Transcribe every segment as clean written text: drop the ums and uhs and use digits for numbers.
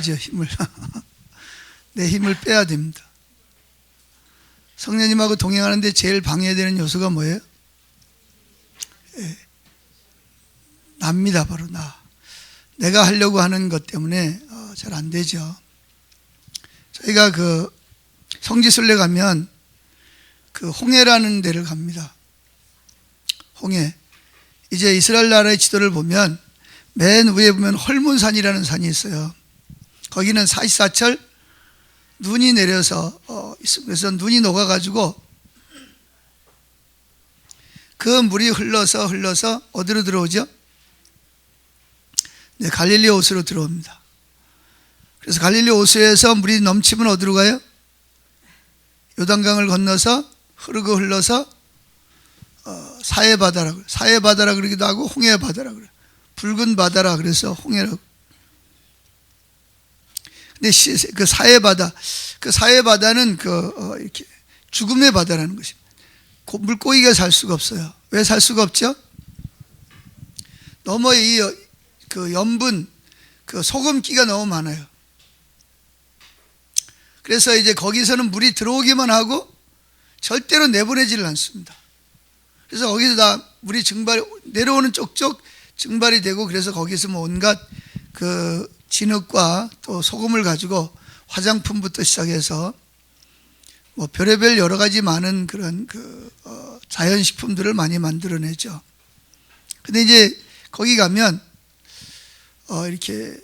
힘을 내 힘을 빼야 됩니다. 성령님하고 동행하는데 제일 방해되는 요소가 뭐예요? 나입니다. 바로 내가 하려고 하는 것 때문에 잘 안 되죠. 저희가 그 성지순례 가면 그 홍해라는 데를 갑니다. 홍해. 이제 이스라엘 나라의 지도를 보면 맨 위에 보면 헐몬산이라는 산이 있어요. 거기는 44철 눈이 내려서 그래서 눈이 녹아가지고 그 물이 흘러서 어디로 들어오죠? 네, 갈릴리 호수로 들어옵니다. 그래서 갈릴리 호수에서 물이 넘치면 어디로 가요? 요단강을 건너서 흘러서 사해바다라고, 사해바다라 그러기도 하고 홍해바다라 그래요. 붉은 바다라 그래서 홍해라고. 근데 그 사해바다는 이렇게 죽음의 바다라는 것입니다. 물고기가 살 수가 없어요. 왜 살 수가 없죠? 너무 그 염분, 그 소금기가 너무 많아요. 그래서 이제 거기서는 물이 들어오기만 하고 절대로 내보내지를 않습니다. 그래서 거기서 다 물이 내려오는 쪽쪽 증발이 되고, 그래서 거기서 뭐 온갖 그 진흙과 또 소금을 가지고 화장품부터 시작해서 뭐 별의별 여러 가지 많은 그런 자연식품들을 많이 만들어내죠. 근데 이제 거기 가면 이렇게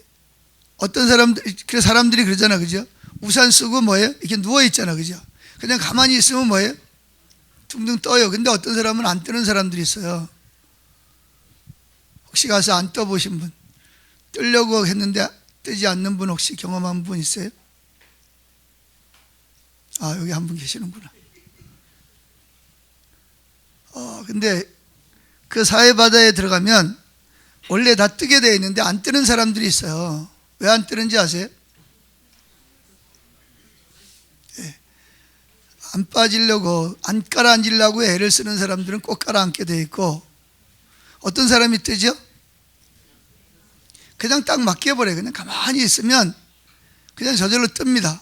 어떤 사람들이 그러잖아, 그죠? 우산 쓰고 뭐예요? 이렇게 누워있잖아, 그죠? 그냥 가만히 있으면 뭐예요? 둥둥 떠요. 근데 어떤 사람은 안 뜨는 사람들이 있어요. 혹시 가서 안 떠보신 분, 뜨려고 했는데 뜨지 않는 분 혹시 경험한 분 있어요? 여기 한 분 계시는구나. 근데 그 사해바다에 들어가면 원래 다 뜨게 되어 있는데 안 뜨는 사람들이 있어요. 왜 안 뜨는지 아세요? 안 빠지려고, 안 깔아앉으려고 애를 쓰는 사람들은 꼭 깔아앉게 되어 있고, 어떤 사람이 뜨죠? 그냥 딱 맡겨버려요. 그냥 가만히 있으면 그냥 저절로 뜹니다.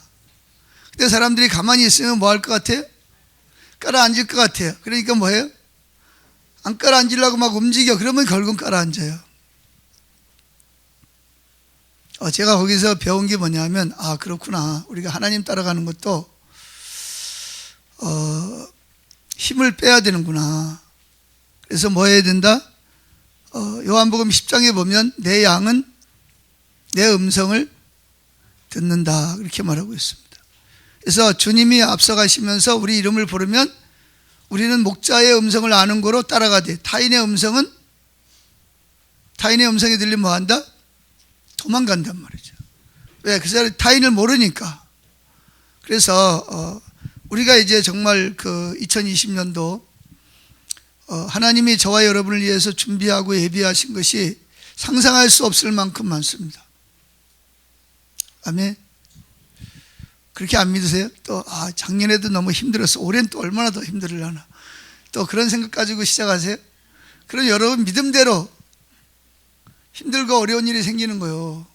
근데 사람들이 가만히 있으면 뭐 할 것 같아요? 깔아앉을 것 같아요. 그러니까 뭐예요? 안 깔아앉으려고 막 움직여. 그러면 결국 깔아앉아요. 제가 거기서 배운 게 뭐냐면, 그렇구나. 우리가 하나님 따라가는 것도 힘을 빼야 되는구나. 그래서 뭐 해야 된다? 요한복음 10장에 보면 내 양은 내 음성을 듣는다, 그렇게 말하고 있습니다. 그래서 주님이 앞서가시면서 우리 이름을 부르면 우리는 목자의 음성을 아는 거로 따라가되, 타인의 음성이 들리면 뭐 한다? 도망간단 말이죠. 왜? 그 사람이 타인을 모르니까. 그래서 우리가 이제 정말 그 2020년도 하나님이 저와 여러분을 위해서 준비하고 예비하신 것이 상상할 수 없을 만큼 많습니다. 아멘. 그렇게 안 믿으세요? 또 작년에도 너무 힘들었어, 올해는 또 얼마나 더 힘들으려나, 또 그런 생각 가지고 시작하세요? 그럼 여러분 믿음대로 힘들고 어려운 일이 생기는 거예요.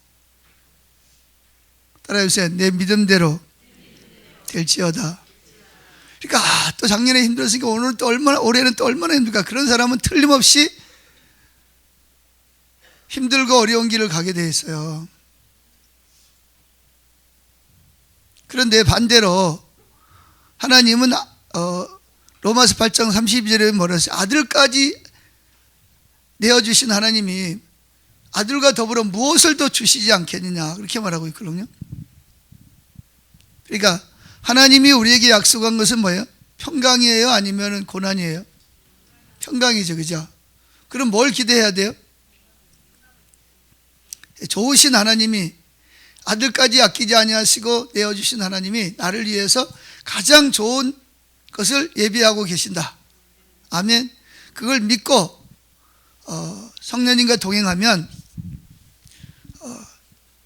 따라해주세요. 내 믿음대로 될지어다. 그러니까 또 작년에 힘들었으니까 올해는 또 얼마나 힘들까? 그런 사람은 틀림없이 힘들고 어려운 길을 가게 돼 있어요. 그런데 반대로 하나님은 로마서 8장 32절에 뭐라 했어요? 아들까지 내어주신 하나님이 아들과 더불어 무엇을 더 주시지 않겠느냐, 그렇게 말하고 있거든요. 그러니까 하나님이 우리에게 약속한 것은 뭐예요? 평강이에요? 아니면 고난이에요? 평강이죠, 그죠? 그럼 뭘 기대해야 돼요? 좋으신 하나님이, 아들까지 아끼지 아니하시고 내어주신 하나님이 나를 위해서 가장 좋은 것을 예비하고 계신다. 아멘. 그걸 믿고 성령님과 동행하면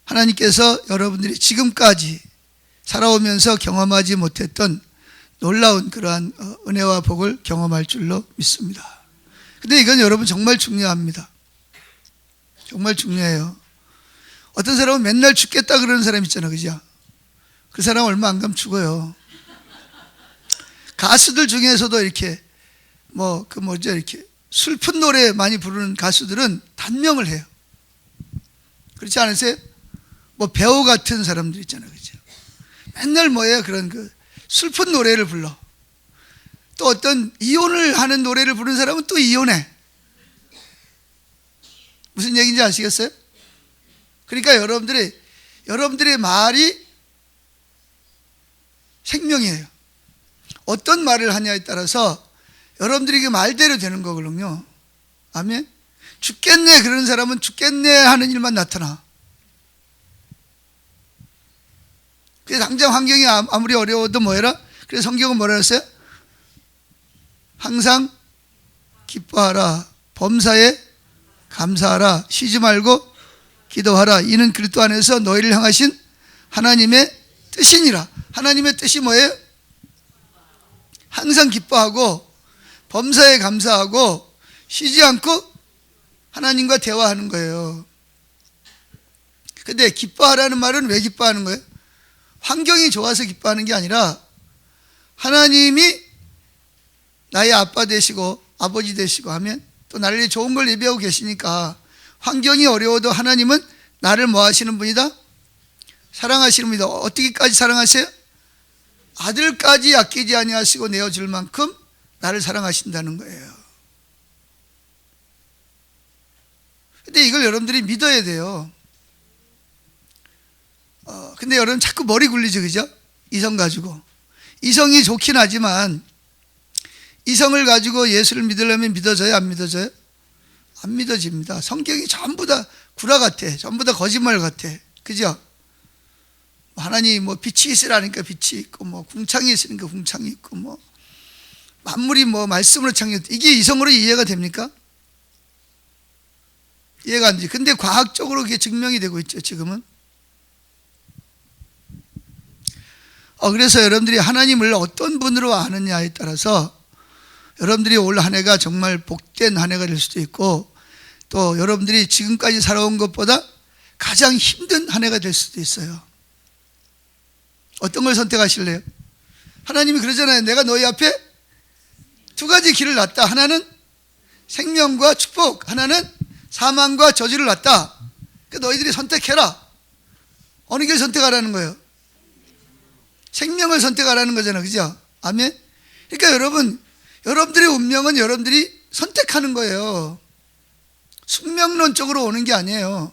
하나님께서 여러분들이 지금까지 살아오면서 경험하지 못했던 놀라운 그러한 은혜와 복을 경험할 줄로 믿습니다. 근데 이건 여러분 정말 중요합니다. 정말 중요해요. 어떤 사람은 맨날 죽겠다 그러는 사람 있잖아, 그죠? 그 사람 얼마 안 가면 죽어요. 가수들 중에서도 이렇게 이렇게 슬픈 노래 많이 부르는 가수들은 단명을 해요. 그렇지 않으세요? 배우 같은 사람들 있잖아요, 그죠? 맨날 그런 슬픈 노래를 불러. 또 어떤 이혼을 하는 노래를 부르는 사람은 또 이혼해. 무슨 얘기인지 아시겠어요? 그러니까 여러분들의 말이 생명이에요. 어떤 말을 하냐에 따라서 여러분들이 그 말대로 되는 거거든요. 아멘? 죽겠네 그러는 사람은 죽겠네 하는 일만 나타나. 그래서 당장 환경이 아무리 어려워도 그래서 성경은 뭐라 했어요? 항상 기뻐하라, 범사에 감사하라, 쉬지 말고 기도하라. 이는 그리스도 안에서 너희를 향하신 하나님의 뜻이니라. 하나님의 뜻이 뭐예요? 항상 기뻐하고 범사에 감사하고 쉬지 않고 하나님과 대화하는 거예요. 근데 기뻐하라는 말은 왜 기뻐하는 거예요? 환경이 좋아서 기뻐하는 게 아니라 하나님이 나의 아빠 되시고 아버지 되시고 하면 또 나를 위해 좋은 걸 예비하고 계시니까 환경이 어려워도 하나님은 나를 뭐 하시는 분이다? 사랑하시는 분이다. 어떻게까지 사랑하세요? 아들까지 아끼지 아니하시고 내어줄 만큼 나를 사랑하신다는 거예요. 근데 이걸 여러분들이 믿어야 돼요. 근데 여러분 자꾸 머리 굴리죠, 그죠? 이성 가지고. 이성이 좋긴 하지만 이성을 가지고 예수를 믿으려면 믿어져요, 안 믿어져요? 안 믿어집니다. 성경이 전부 다 구라 같아. 전부 다 거짓말 같아. 그죠? 하나님 빛이 있으라니까 빛이 있고 궁창이 있으니까 궁창이 있고 만물이 말씀으로 창조됐다. 이게 이성으로 이해가 됩니까? 이해가 안 되지. 근데 과학적으로 그게 증명이 되고 있죠, 지금은. 그래서 여러분들이 하나님을 어떤 분으로 아느냐에 따라서 여러분들이 올 한 해가 정말 복된 한 해가 될 수도 있고 또 여러분들이 지금까지 살아온 것보다 가장 힘든 한 해가 될 수도 있어요. 어떤 걸 선택하실래요? 하나님이 그러잖아요. 내가 너희 앞에 두 가지 길을 놨다. 하나는 생명과 축복, 하나는 사망과 저주를 놨다. 그러니까 너희들이 선택해라. 어느 길 선택하라는 거예요? 생명을 선택하라는 거잖아요, 그죠? 아멘? 그러니까 여러분들의 운명은 여러분들이 선택하는 거예요. 숙명론적으로 오는 게 아니에요.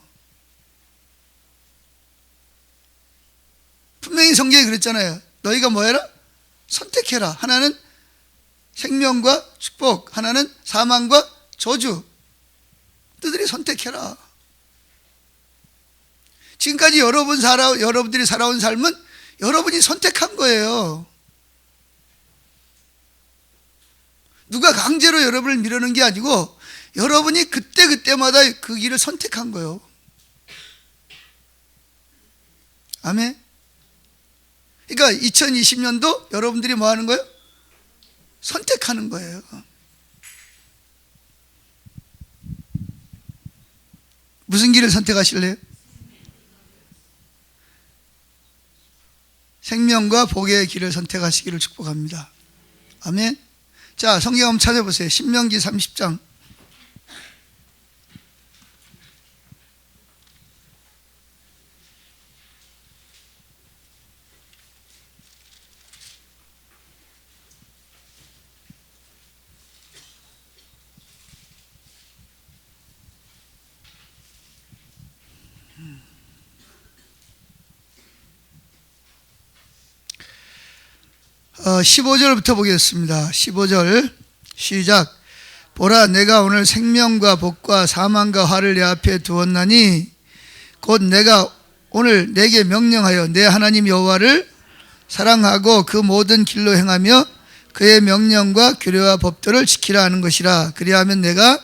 분명히 성경이 그랬잖아요. 너희가 뭐 해라? 선택해라. 하나는 생명과 축복, 하나는 사망과 저주. 너희들이 선택해라. 지금까지 여러분들이 살아온 삶은 여러분이 선택한 거예요. 누가 강제로 여러분을 밀어넣은 게 아니고 여러분이 그때마다 그 길을 선택한 거예요. 아멘. 그러니까 2020년도 여러분들이 뭐 하는 거예요? 선택하는 거예요. 무슨 길을 선택하실래요? 생명과 복의 길을 선택하시기를 축복합니다. 아멘. 자, 성경 한번 찾아보세요. 신명기 30장. 어, 15절부터 보겠습니다. 15절 시작. 보라, 내가 오늘 생명과 복과 사망과 화를 내 앞에 두었나니 곧 내가 오늘 내게 명령하여 내 하나님 여호와를 사랑하고 그 모든 길로 행하며 그의 명령과 규례와 법도를 지키라 하는 것이라. 그리하면 내가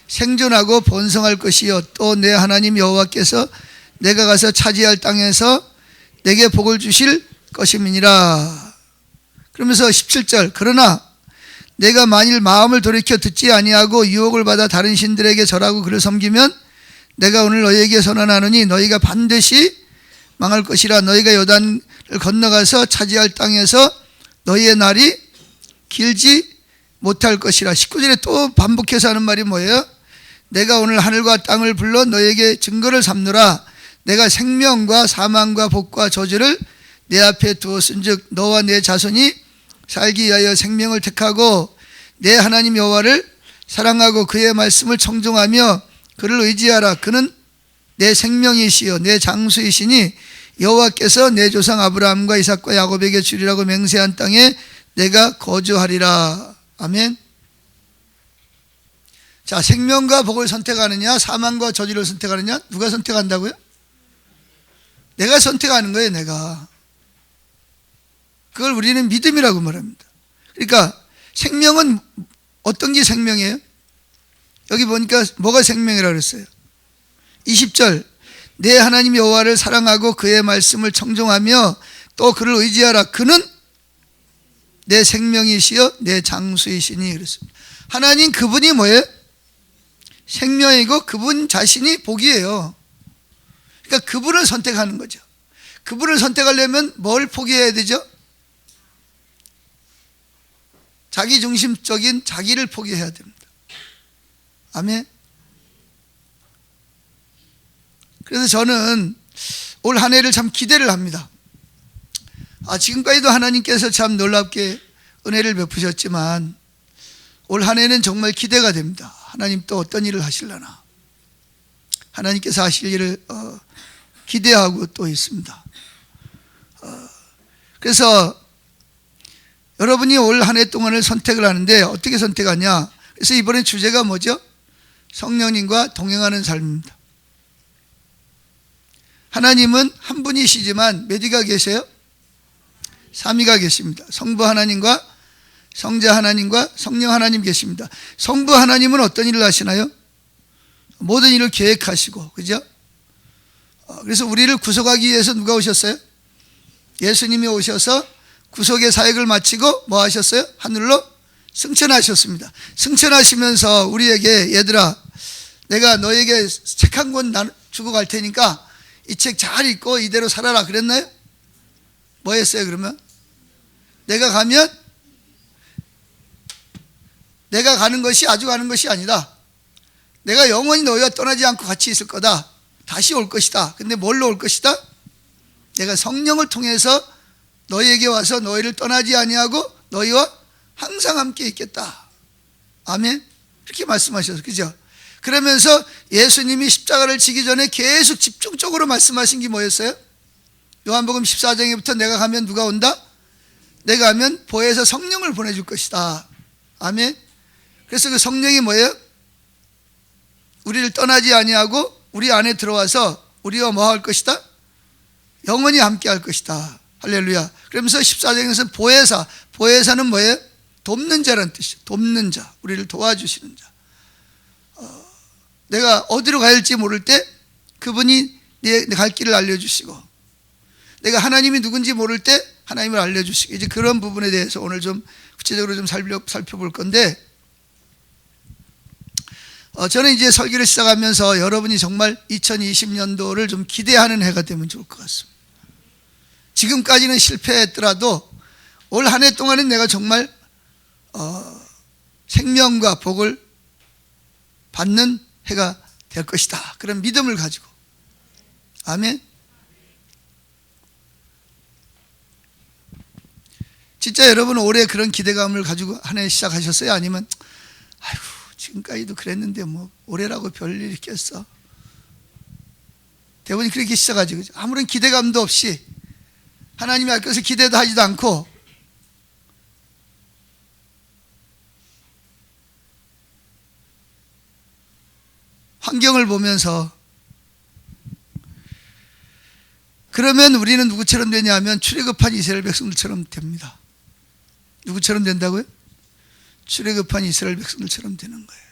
생존하고 번성할 것이요 또 내 하나님 여호와께서 내가 가서 차지할 땅에서 내게 복을 주실 것임이니라. 그러면서 17절, 그러나 내가 만일 마음을 돌이켜 듣지 아니하고 유혹을 받아 다른 신들에게 절하고 그를 섬기면 내가 오늘 너희에게 선언하노니 너희가 반드시 망할 것이라. 너희가 요단을 건너가서 차지할 땅에서 너희의 날이 길지 못할 것이라. 19절에 또 반복해서 하는 말이 뭐예요? 내가 오늘 하늘과 땅을 불러 너희에게 증거를 삼노라. 내가 생명과 사망과 복과 저주를 내 앞에 두었은즉 너와 내 자손이 살기 위하여 생명을 택하고 내 하나님 여호와를 사랑하고 그의 말씀을 청종하며 그를 의지하라. 그는 내 생명이시여 내 장수이시니 여호와께서 내 조상 아브라함과 이삭과 야곱에게 주리라고 맹세한 땅에 내가 거주하리라. 아멘. 자, 생명과 복을 선택하느냐 사망과 저주를 선택하느냐? 누가 선택한다고요? 내가 선택하는 거예요. 내가. 그걸 우리는 믿음이라고 말합니다. 그러니까 생명은 어떤 게 생명이에요? 여기 보니까 뭐가 생명이라고 그랬어요? 20절 내 하나님 여호와를 사랑하고 그의 말씀을 청종하며 또 그를 의지하라. 그는 내 생명이시여 내 장수이시니 그랬습니다. 하나님 그분이 뭐예요? 생명이고 그분 자신이 복이에요. 그러니까 그분을 선택하는 거죠. 그분을 선택하려면 뭘 포기해야 되죠? 자기중심적인 자기를 포기해야 됩니다. 아멘. 그래서 저는 올 한 해를 참 기대를 합니다. 지금까지도 하나님께서 참 놀랍게 은혜를 베푸셨지만 올 한 해는 정말 기대가 됩니다. 하나님 또 어떤 일을 하시려나. 하나님께서 하실 일을 기대하고 또 있습니다. 그래서 여러분이 올 한 해 동안을 선택을 하는데 어떻게 선택하냐. 그래서 이번에 주제가 뭐죠? 성령님과 동행하는 삶입니다. 하나님은 한 분이시지만 몇 위가 계세요? 3위가 계십니다. 성부 하나님과 성자 하나님과 성령 하나님 계십니다. 성부 하나님은 어떤 일을 하시나요? 모든 일을 계획하시고, 그죠? 그래서 우리를 구속하기 위해서 누가 오셨어요? 예수님이 오셔서 구속의 사역을 마치고 뭐 하셨어요? 하늘로 승천하셨습니다. 승천하시면서 우리에게 얘들아 내가 너에게 책 한 권 주고 갈 테니까 이 책 잘 읽고 이대로 살아라 그랬나요? 뭐 했어요 그러면? 내가 가면 내가 가는 것이 아주 가는 것이 아니다. 내가 영원히 너희와 떠나지 않고 같이 있을 거다. 다시 올 것이다. 근데 뭘로 올 것이다? 내가 성령을 통해서 너희에게 와서 너희를 떠나지 아니하고 너희와 항상 함께 있겠다. 아멘. 그렇게 말씀하셔서 그죠? 그러면서 예수님이 십자가를 지기 전에 계속 집중적으로 말씀하신 게 뭐였어요? 요한복음 14장에부터 내가 가면 누가 온다? 내가 가면 보혜사 성령을 보내줄 것이다. 아멘. 그래서 그 성령이 뭐예요? 우리를 떠나지 아니하고 우리 안에 들어와서 우리와 뭐 할 것이다? 영원히 함께 할 것이다. 할렐루야. 그러면서 14장에서 보혜사는 뭐예요? 돕는 자라는 뜻이죠. 돕는 자, 우리를 도와주시는 자. 내가 어디로 가야 할지 모를 때 그분이 내 갈 길을 알려주시고, 내가 하나님이 누군지 모를 때 하나님을 알려주시고, 이제 그런 부분에 대해서 오늘 좀 구체적으로 좀 살펴볼 건데, 저는 이제 설교를 시작하면서 여러분이 정말 2020년도를 좀 기대하는 해가 되면 좋을 것 같습니다. 지금까지는 실패했더라도 올 한 해 동안은 내가 정말 생명과 복을 받는 해가 될 것이다. 그런 믿음을 가지고. 아멘. 진짜 여러분 올해 그런 기대감을 가지고 한 해 시작하셨어요? 아니면 아이고 지금까지도 그랬는데 뭐 올해라고 별일 있겠어? 대부분 그렇게 시작하죠. 아무런 기대감도 없이 하나님이 할 것을 기대도 하지도 않고 환경을 보면서, 그러면 우리는 누구처럼 되냐면 출애굽한 이스라엘 백성들처럼 됩니다. 누구처럼 된다고요? 출애굽한 이스라엘 백성들처럼 되는 거예요.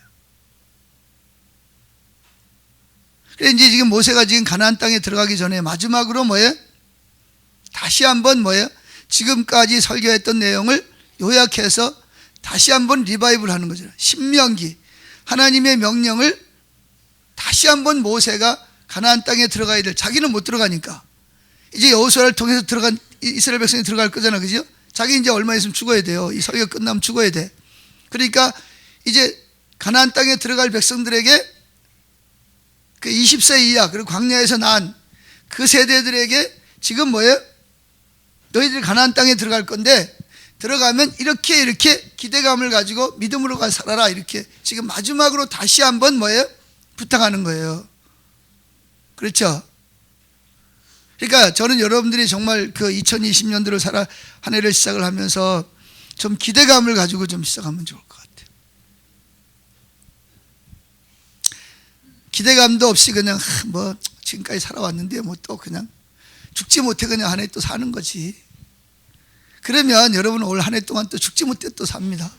그래서 이제 지금 모세가 지금 가나안 땅에 들어가기 전에 마지막으로 뭐예요? 다시 한번 뭐예요? 지금까지 설교했던 내용을 요약해서 다시 한번 리바이벌 하는 거죠. 신명기, 하나님의 명령을 다시 한번 모세가 가나안 땅에 들어가야 될, 자기는 못 들어가니까 이제 여호수아를 통해서 들어간 이스라엘 백성이 들어갈 거잖아, 그죠? 자기 이제 얼마 있으면 죽어야 돼요. 이 서기가 끝나면 죽어야 돼. 그러니까 이제 가나안 땅에 들어갈 백성들에게 그 20세 이하 그리고 광야에서 난 그 세대들에게 지금 뭐예요? 너희들이 가나안 땅에 들어갈 건데 들어가면 이렇게 기대감을 가지고 믿음으로 살아라, 이렇게 지금 마지막으로 다시 한번 뭐예요? 부탁하는 거예요. 그렇죠? 그러니까 저는 여러분들이 정말 그 2020년도를 한 해를 시작을 하면서 좀 기대감을 가지고 좀 시작하면 좋을 것 같아요. 기대감도 없이 그냥 뭐 지금까지 살아왔는데 뭐 또 그냥 죽지 못해 그냥 한 해 또 사는 거지. 그러면 여러분은 올 한 해 동안 또 죽지 못해 또 삽니다.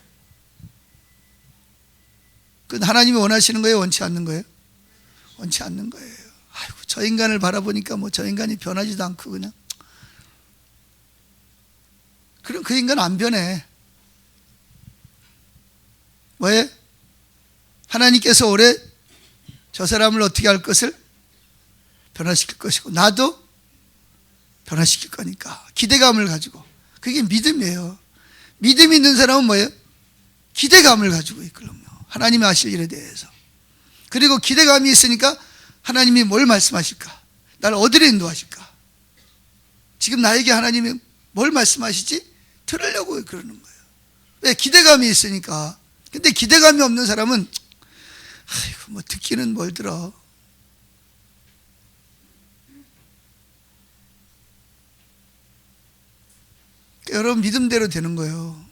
그 하나님이 원하시는 거예요, 원치 않는 거예요? 원치 않는 거예요. 아이고, 저 인간을 바라보니까 뭐 저 인간이 변하지도 않고 그냥. 그럼 그 인간 안 변해. 왜? 하나님께서 올해 저 사람을 어떻게 할 것을 변화시킬 것이고 나도 변화시킬 거니까 기대감을 가지고, 그게 믿음이에요. 믿음이 있는 사람은 뭐예요? 기대감을 가지고 있거든요. 하나님이 하실 일에 대해서. 그리고 기대감이 있으니까 하나님이 뭘 말씀하실까? 나를 어디로 인도하실까? 지금 나에게 하나님이 뭘 말씀하시지? 들으려고 그러는 거예요. 왜? 기대감이 있으니까. 근데 기대감이 없는 사람은 아이고 뭐 듣기는 뭘 들어. 여러분 믿음대로 되는 거예요.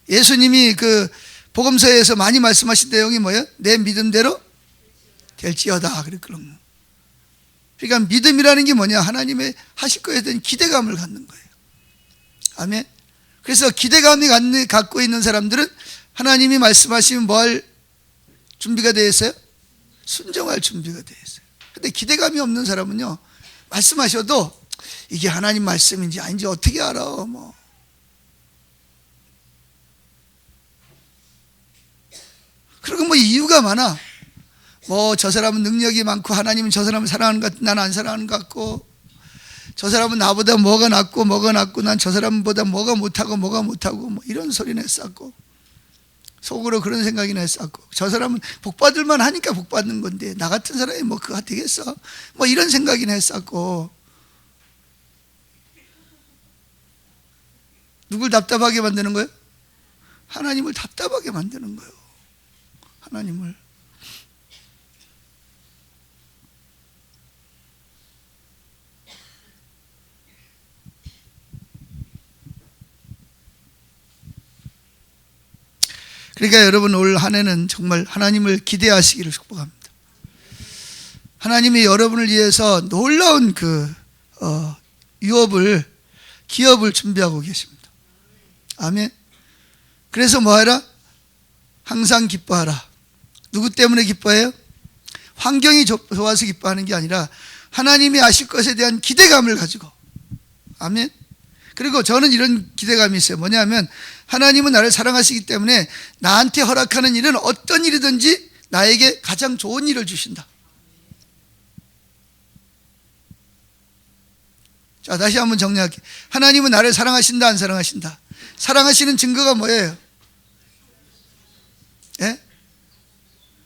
예수님이 그 복음서에서 많이 말씀하신 내용이 뭐예요? 내 믿음대로 될지어다 그랬거든요. 그러니까 믿음이라는 게 뭐냐? 하나님의 하실 거에 대한 기대감을 갖는 거예요. 아멘. 그래서 기대감이 갖고 있는 사람들은 하나님이 말씀하시면 뭐 할 준비가 되어 있어요? 순종할 준비가 되어 있어요. 근데 기대감이 없는 사람은요, 말씀하셔도 이게 하나님 말씀인지 아닌지 어떻게 알아? 뭐. 그리고 뭐 이유가 많아. 뭐 저 사람은 능력이 많고 하나님은 저 사람을 사랑하는 것 같고 나는 안 사랑하는 것 같고, 저 사람은 나보다 뭐가 낫고 난 저 사람보다 뭐가 못하고 뭐 이런 소리나 쌓고, 속으로 그런 생각이나 쌓고, 저 사람은 복받을만 하니까 복받는 건데 나 같은 사람이 뭐 그거 되겠어? 뭐 이런 생각이나 쌓고, 누굴 답답하게 만드는 거예요? 하나님을 답답하게 만드는 거예요. 하나님을. 그러니까 여러분 올 한 해는 정말 하나님을 기대하시기를 축복합니다. 하나님이 여러분을 위해서 놀라운 기업을 준비하고 계십니다. 아멘. 그래서 뭐하라? 항상 기뻐하라. 누구 때문에 기뻐해요? 환경이 좋아서 기뻐하는 게 아니라 하나님이 하실 것에 대한 기대감을 가지고. 아멘. 그리고 저는 이런 기대감이 있어요. 뭐냐면 하나님은 나를 사랑하시기 때문에 나한테 허락하는 일은 어떤 일이든지 나에게 가장 좋은 일을 주신다. 자, 다시 한번 정리할게요. 하나님은 나를 사랑하신다, 안 사랑하신다? 사랑하시는 증거가 뭐예요? 예?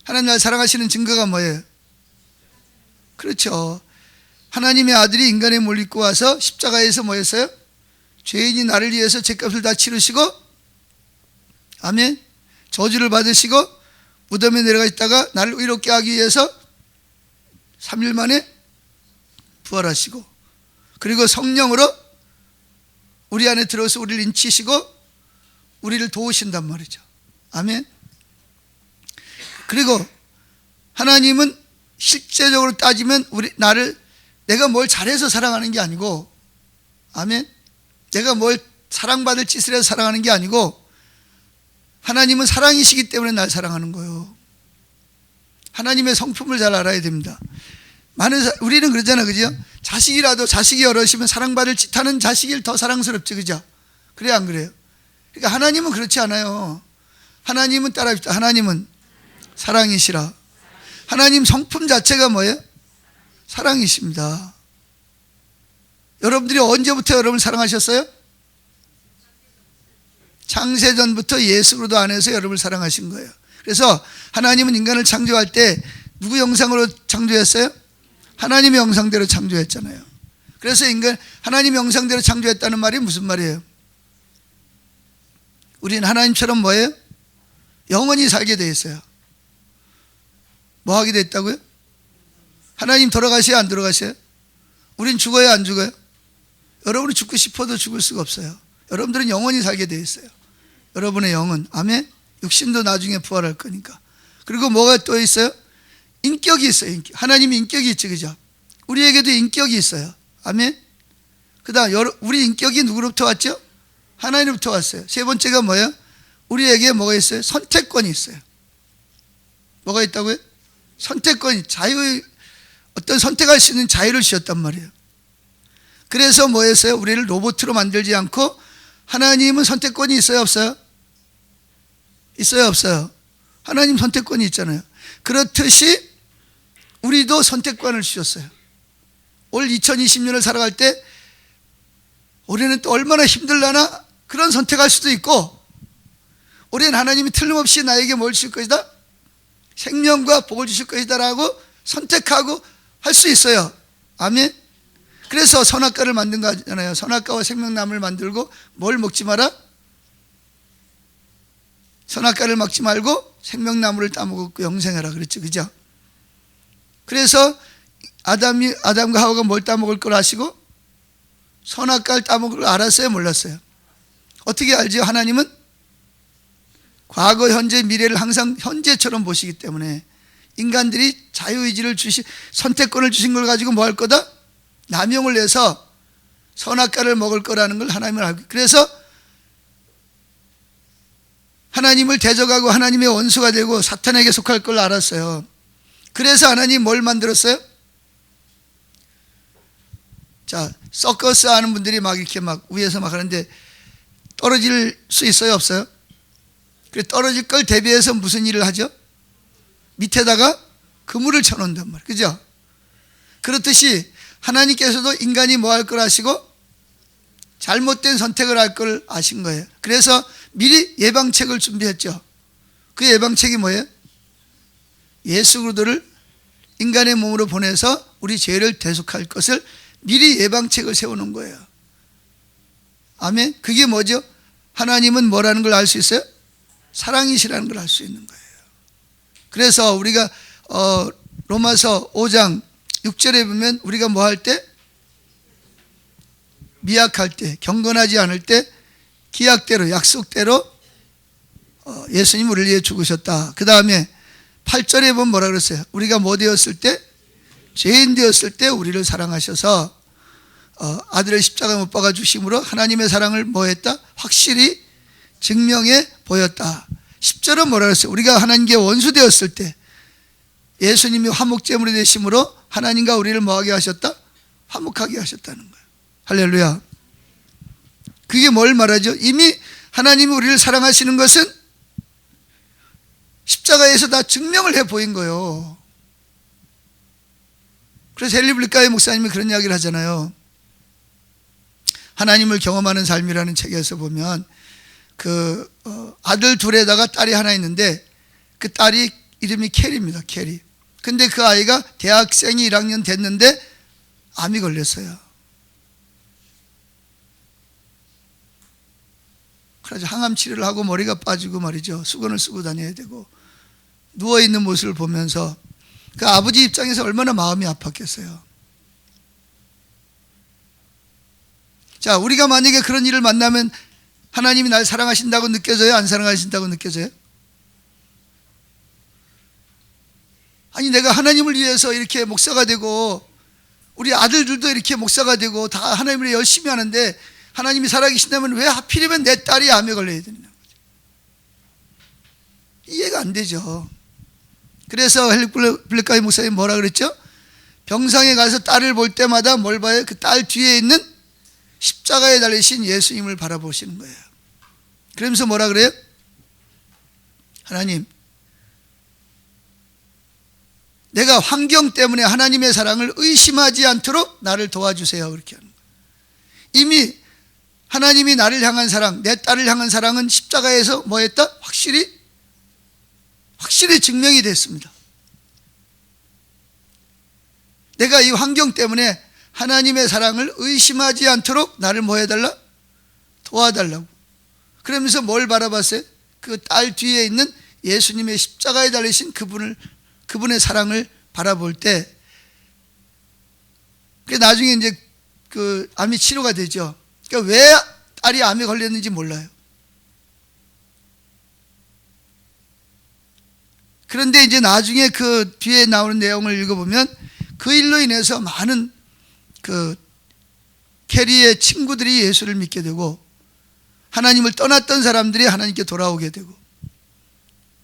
하나님 나를 사랑하시는 증거가 뭐예요? 그렇죠. 하나님의 아들이 인간의 몸을 입고 와서 십자가에서 뭐 했어요? 죄인이 나를 위해서 죄값을 다 치르시고, 아멘, 저주를 받으시고 무덤에 내려가 있다가 나를 의롭게 하기 위해서 3일 만에 부활하시고, 그리고 성령으로 우리 안에 들어서 우리를 인치시고 우리를 도우신단 말이죠. 아멘. 그리고 하나님은 실제적으로 따지면 내가 뭘 잘해서 사랑하는 게 아니고, 아멘, 내가 뭘 사랑받을 짓을 해서 사랑하는 게 아니고, 하나님은 사랑이시기 때문에 날 사랑하는 거예요. 하나님의 성품을 잘 알아야 됩니다. 우리는 그러잖아, 그죠? 자식이 어르시면 사랑받을 짓 하는 자식이 더 사랑스럽지, 그죠? 그래, 안 그래요? 그러니까 하나님은 그렇지 않아요. 하나님은 따라합시다. 하나님은 사랑이시라. 하나님 성품 자체가 뭐예요? 사랑이십니다. 여러분들이 언제부터 여러분을 사랑하셨어요? 창세전부터 예수 그리스도 안에서 여러분을 사랑하신 거예요. 그래서 하나님은 인간을 창조할 때 누구 형상으로 창조했어요? 하나님의 형상대로 창조했잖아요. 그래서 인간 하나님의 형상대로 창조했다는 말이 무슨 말이에요? 우리는 하나님처럼 뭐예요? 영원히 살게 돼 있어요. 뭐 하게 됐다고요? 하나님 돌아가셔야 안 돌아가셔요? 우린 죽어요 안 죽어요? 여러분이 죽고 싶어도 죽을 수가 없어요. 여러분들은 영원히 살게 돼 있어요. 여러분의 영은. 아멘. 육신도 나중에 부활할 거니까. 그리고 뭐가 또 있어요? 인격이 있어요. 인격. 하나님이 인격이 있죠, 그죠? 우리에게도 인격이 있어요. 아멘. 그다음 우리 인격이 누구로부터 왔죠? 하나님으로부터 왔어요. 세 번째가 뭐예요? 우리에게 뭐가 있어요? 선택권이 있어요. 뭐가 있다고요? 선택권이, 자유, 어떤 선택할 수 있는 자유를 주셨단 말이에요. 그래서 뭐 했어요? 우리를 로봇으로 만들지 않고 하나님은 선택권이 있어요, 없어요? 있어요, 없어요? 하나님 선택권이 있잖아요. 그렇듯이 우리도 선택권을 주셨어요. 올 2020년을 살아갈 때 우리는 또 얼마나 힘들려나 그런 선택할 수도 있고, 우리는 하나님이 틀림없이 나에게 뭘 주실 것이다? 생명과 복을 주실 것이다 라고 선택하고 할 수 있어요. 아멘. 그래서 선악과를 만든 거잖아요. 선악과와 생명나무를 만들고 뭘 먹지 마라? 선악과를 먹지 말고 생명나무를 따먹고 영생하라 그랬죠, 그죠? 그래서 아담과 하와가 뭘 따먹을 걸 아시고 선악과를 따먹을 걸 알았어요, 몰랐어요? 어떻게 알죠? 하나님은 과거, 현재, 미래를 항상 현재처럼 보시기 때문에 인간들이 자유의지를 선택권을 주신 걸 가지고 뭐 할 거다? 남용을 해서 선악과를 먹을 거라는 걸 하나님은 알고, 그래서 하나님을 대적하고 하나님의 원수가 되고 사탄에게 속할 걸 알았어요. 그래서 하나님 뭘 만들었어요? 자, 서커스 하는 분들이 막 이렇게 막 위에서 막 하는데 떨어질 수 있어요, 없어요? 그래, 떨어질 걸 대비해서 무슨 일을 하죠? 밑에다가 그물을 쳐놓는단 말이에요. 그죠? 그렇듯이 하나님께서도 인간이 뭐 할 걸 아시고 잘못된 선택을 할 걸 아신 거예요. 그래서 미리 예방책을 준비했죠. 그 예방책이 뭐예요? 예수 그리스도를 인간의 몸으로 보내서 우리 죄를 대속할 것을 미리 예방책을 세우는 거예요. 아멘. 그게 뭐죠? 하나님은 뭐라는 걸 알 수 있어요? 사랑이시라는 걸 알 수 있는 거예요. 그래서 우리가 로마서 5장 6절에 보면 우리가 뭐 할 때? 미약할 때, 경건하지 않을 때 기약대로, 약속대로 예수님 우리를 위해 죽으셨다. 그 다음에 8절에 보면 뭐라 그랬어요? 우리가 뭐 되었을 때? 죄인 되었을 때 우리를 사랑하셔서 아들을 십자가에 못 박아 주심으로 하나님의 사랑을 뭐 했다? 확실히 증명해 보였다. 10절은 뭐라 그랬어요? 우리가 하나님께 원수 되었을 때 예수님이 화목제물이 되심으로 하나님과 우리를 뭐하게 하셨다? 화목하게 하셨다는 거예요. 할렐루야. 그게 뭘 말하죠? 이미 하나님이 우리를 사랑하시는 것은 십자가에서 다 증명을 해 보인 거예요. 그래서 헨리 블리카이 목사님이 그런 이야기를 하잖아요. 하나님을 경험하는 삶이라는 책에서 보면 아들 둘에다가 딸이 하나 있는데 그 딸이 이름이 캐리입니다. 캐리. 근데 그 아이가 대학생이 1학년 됐는데 암이 걸렸어요. 그래서 항암 치료를 하고 머리가 빠지고 말이죠. 수건을 쓰고 다녀야 되고 누워있는 모습을 보면서 그 아버지 입장에서 얼마나 마음이 아팠겠어요. 자, 우리가 만약에 그런 일을 만나면 하나님이 날 사랑하신다고 느껴져요? 안 사랑하신다고 느껴져요? 아니, 내가 하나님을 위해서 이렇게 목사가 되고 우리 아들들도 이렇게 목사가 되고 다 하나님을 열심히 하는데 하나님이 살아계신다면 왜 하필이면 내 딸이 암에 걸려야 되느냐 거죠. 이해가 안 되죠. 그래서 헨리 블리카이 목사님 뭐라 그랬죠? 병상에 가서 딸을 볼 때마다 뭘 봐요? 그 딸 뒤에 있는 십자가에 달리신 예수님을 바라보시는 거예요. 그러면서 뭐라 그래요? 하나님, 내가 환경 때문에 하나님의 사랑을 의심하지 않도록 나를 도와주세요. 그렇게 하는 거예요. 이미 하나님이 나를 향한 사랑, 내 딸을 향한 사랑은 십자가에서 뭐 했다? 확실히 증명이 됐습니다. 내가 이 환경 때문에 하나님의 사랑을 의심하지 않도록 나를 뭐 해달라? 도와달라고. 그러면서 뭘 바라봤어요? 그 딸 뒤에 있는 예수님의 십자가에 달리신 그분의 사랑을 바라볼 때, 나중에 이제 그 암이 치료가 되죠. 그러니까 왜 딸이 암에 걸렸는지 몰라요. 그런데 이제 나중에 그 뒤에 나오는 내용을 읽어보면 그 일로 인해서 많은 그 캐리의 친구들이 예수를 믿게 되고 하나님을 떠났던 사람들이 하나님께 돌아오게 되고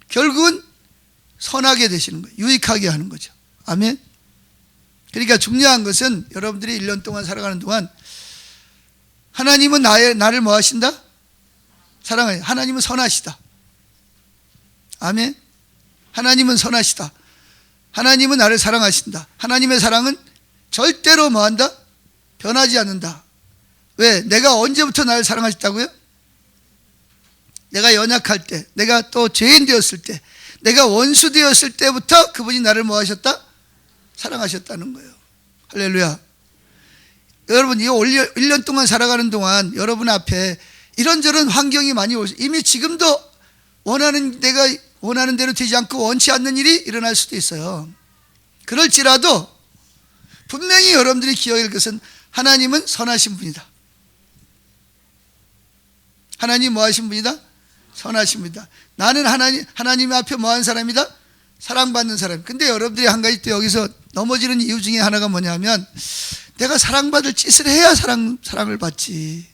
결국은 선하게 되시는 거예요. 유익하게 하는 거죠. 아멘. 그러니까 중요한 것은 여러분들이 1년 동안 살아가는 동안 하나님은 나를 뭐 하신다? 사랑해요. 하나님은 선하시다. 아멘. 하나님은 선하시다. 하나님은 나를 사랑하신다. 하나님의 사랑은 절대로 뭐 한다? 변하지 않는다. 왜? 내가 언제부터 나를 사랑하셨다고요? 내가 연약할 때, 내가 또 죄인 되었을 때, 내가 원수 되었을 때부터 그분이 나를 뭐 하셨다? 사랑하셨다는 거예요. 할렐루야. 여러분, 이 1년 동안 살아가는 동안 여러분 앞에 이런저런 환경이 많이 오죠. 이미 지금도 내가 원하는 대로 되지 않고 원치 않는 일이 일어날 수도 있어요. 그럴지라도 분명히 여러분들이 기억할 것은 하나님은 선하신 분이다. 하나님 뭐 하신 분이다? 선하신 분이다. 나는 하나님 앞에 뭐 한 사람이다? 사랑받는 사람. 근데 여러분들이 한 가지 또 여기서 넘어지는 이유 중에 하나가 뭐냐면 내가 사랑받을 짓을 해야 사랑을 받지.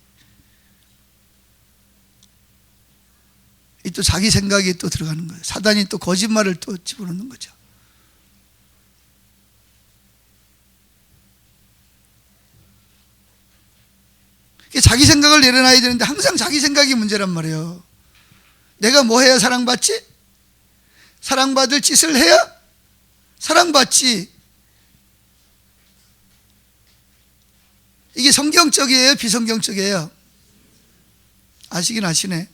이 또 자기 생각이 또 들어가는 거예요. 사단이 또 거짓말을 또 집어넣는 거죠. 자기 생각을 내려놔야 되는데 항상 자기 생각이 문제란 말이에요. 내가 뭐 해야 사랑받지? 사랑받을 짓을 해야 사랑받지. 이게 성경적이에요? 비성경적이에요? 아시긴 아시네.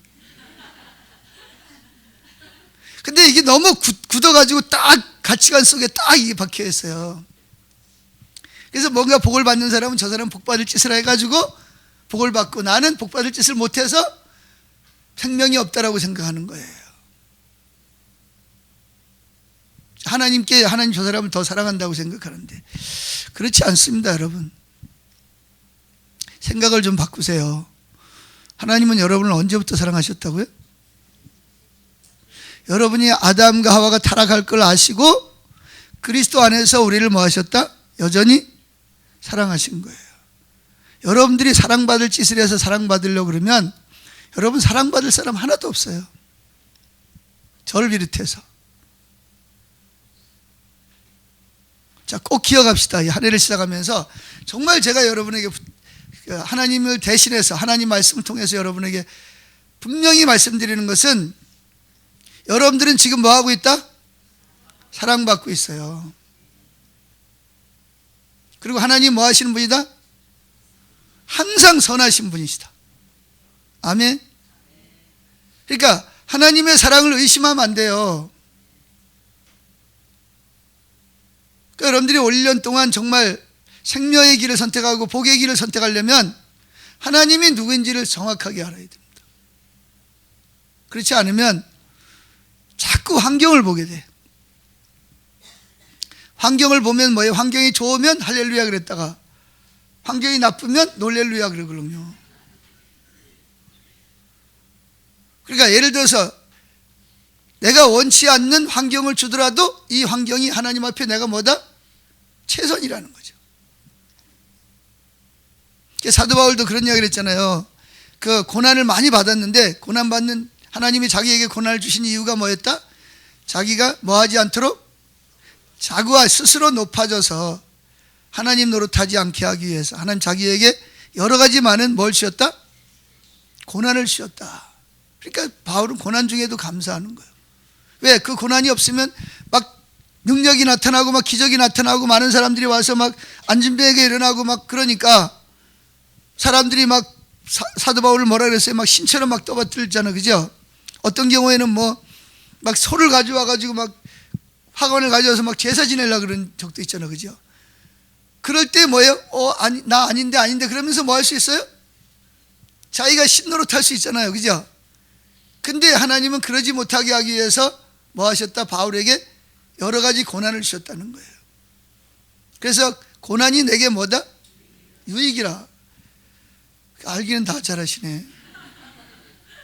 근데 이게 너무 굳어가지고 딱 가치관 속에 딱 이게 박혀 있어요. 그래서 뭔가 복을 받는 사람은 저 사람은 복 받을 짓을 해가지고 복을 받고 나는 복 받을 짓을 못해서 생명이 없다라고 생각하는 거예요. 하나님 저 사람을 더 사랑한다고 생각하는데 그렇지 않습니다, 여러분. 생각을 좀 바꾸세요. 하나님은 여러분을 언제부터 사랑하셨다고요? 여러분이 아담과 하와가 타락할 걸 아시고 그리스도 안에서 우리를 뭐 하셨다? 여전히 사랑하신 거예요. 여러분들이 사랑받을 짓을 해서 사랑받으려고 그러면 여러분 사랑받을 사람 하나도 없어요. 저를 비롯해서. 자, 꼭 기억합시다. 이 한 해를 시작하면서 정말 제가 여러분에게 하나님을 대신해서 하나님 말씀을 통해서 여러분에게 분명히 말씀드리는 것은 여러분들은 지금 뭐 하고 있다? 사랑받고 있어요. 그리고 하나님 뭐 하시는 분이다? 항상 선하신 분이시다. 아멘. 그러니까 하나님의 사랑을 의심하면 안 돼요. 그러니까 여러분들이 올 1년 동안 정말 생명의 길을 선택하고 복의 길을 선택하려면 하나님이 누구인지를 정확하게 알아야 됩니다. 그렇지 않으면 자꾸 환경을 보게 돼. 환경을 보면 뭐예요? 환경이 좋으면 할렐루야 그랬다가 환경이 나쁘면 놀렐루야 그러거든요. 그러니까 예를 들어서 내가 원치 않는 환경을 주더라도 이 환경이 하나님 앞에 내가 뭐다? 최선이라는 거죠. 사도 바울도 그런 이야기를 했잖아요. 그 고난을 많이 받았는데 고난받는 하나님이 자기에게 고난을 주신 이유가 뭐였다? 자기가 뭐하지 않도록 자기와 스스로 높아져서 하나님 노릇하지 않게 하기 위해서 하나님 자기에게 여러 가지 많은 뭘 주셨다? 고난을 주셨다. 그러니까 바울은 고난 중에도 감사하는 거예요. 왜? 그 고난이 없으면 막 능력이 나타나고 막 기적이 나타나고 많은 사람들이 와서 막 안진뱅이가 일어나고 막 그러니까 사람들이 막 사도 바울을 뭐라 그랬어요? 막 신처럼 막 떠받들잖아, 그죠? 어떤 경우에는 뭐 막 소를 가져와 가지고 막 화관을 가져와서 막 제사 지내려고 그런 적도 있잖아, 그죠? 그럴 때 뭐예요? 아니, 나 아닌데 그러면서 뭐 할 수 있어요? 자기가 신노릇 할 수 있잖아요, 그죠? 근데 하나님은 그러지 못하게 하기 위해서 뭐 하셨다? 바울에게 여러 가지 고난을 주셨다는 거예요. 그래서 고난이 내게 뭐다? 유익이라. 알기는 다 잘하시네.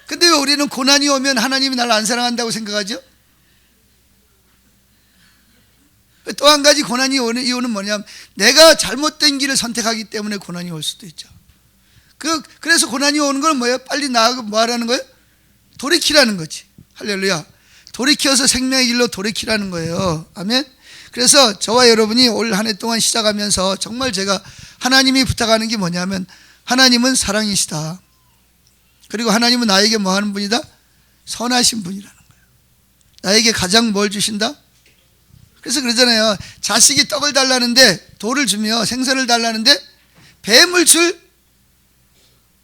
근데 왜 우리는 고난이 오면 하나님이 나를 안 사랑한다고 생각하죠? 또 한 가지 고난이 오는 이유는 뭐냐면 내가 잘못된 길을 선택하기 때문에 고난이 올 수도 있죠. 그래서 고난이 오는 건 뭐예요? 빨리 나아가 뭐 하라는 거예요? 돌이키라는 거지. 할렐루야. 돌이켜서 생명의 길로 돌이키라는 거예요. 아멘. 그래서 저와 여러분이 올 한 해 동안 시작하면서 정말 제가 하나님이 부탁하는 게 뭐냐면 하나님은 사랑이시다. 그리고 하나님은 나에게 뭐 하는 분이다? 선하신 분이라는 거예요. 나에게 가장 뭘 주신다? 그래서 그러잖아요. 자식이 떡을 달라는데 돌을 주며 생선을 달라는데 뱀을 줄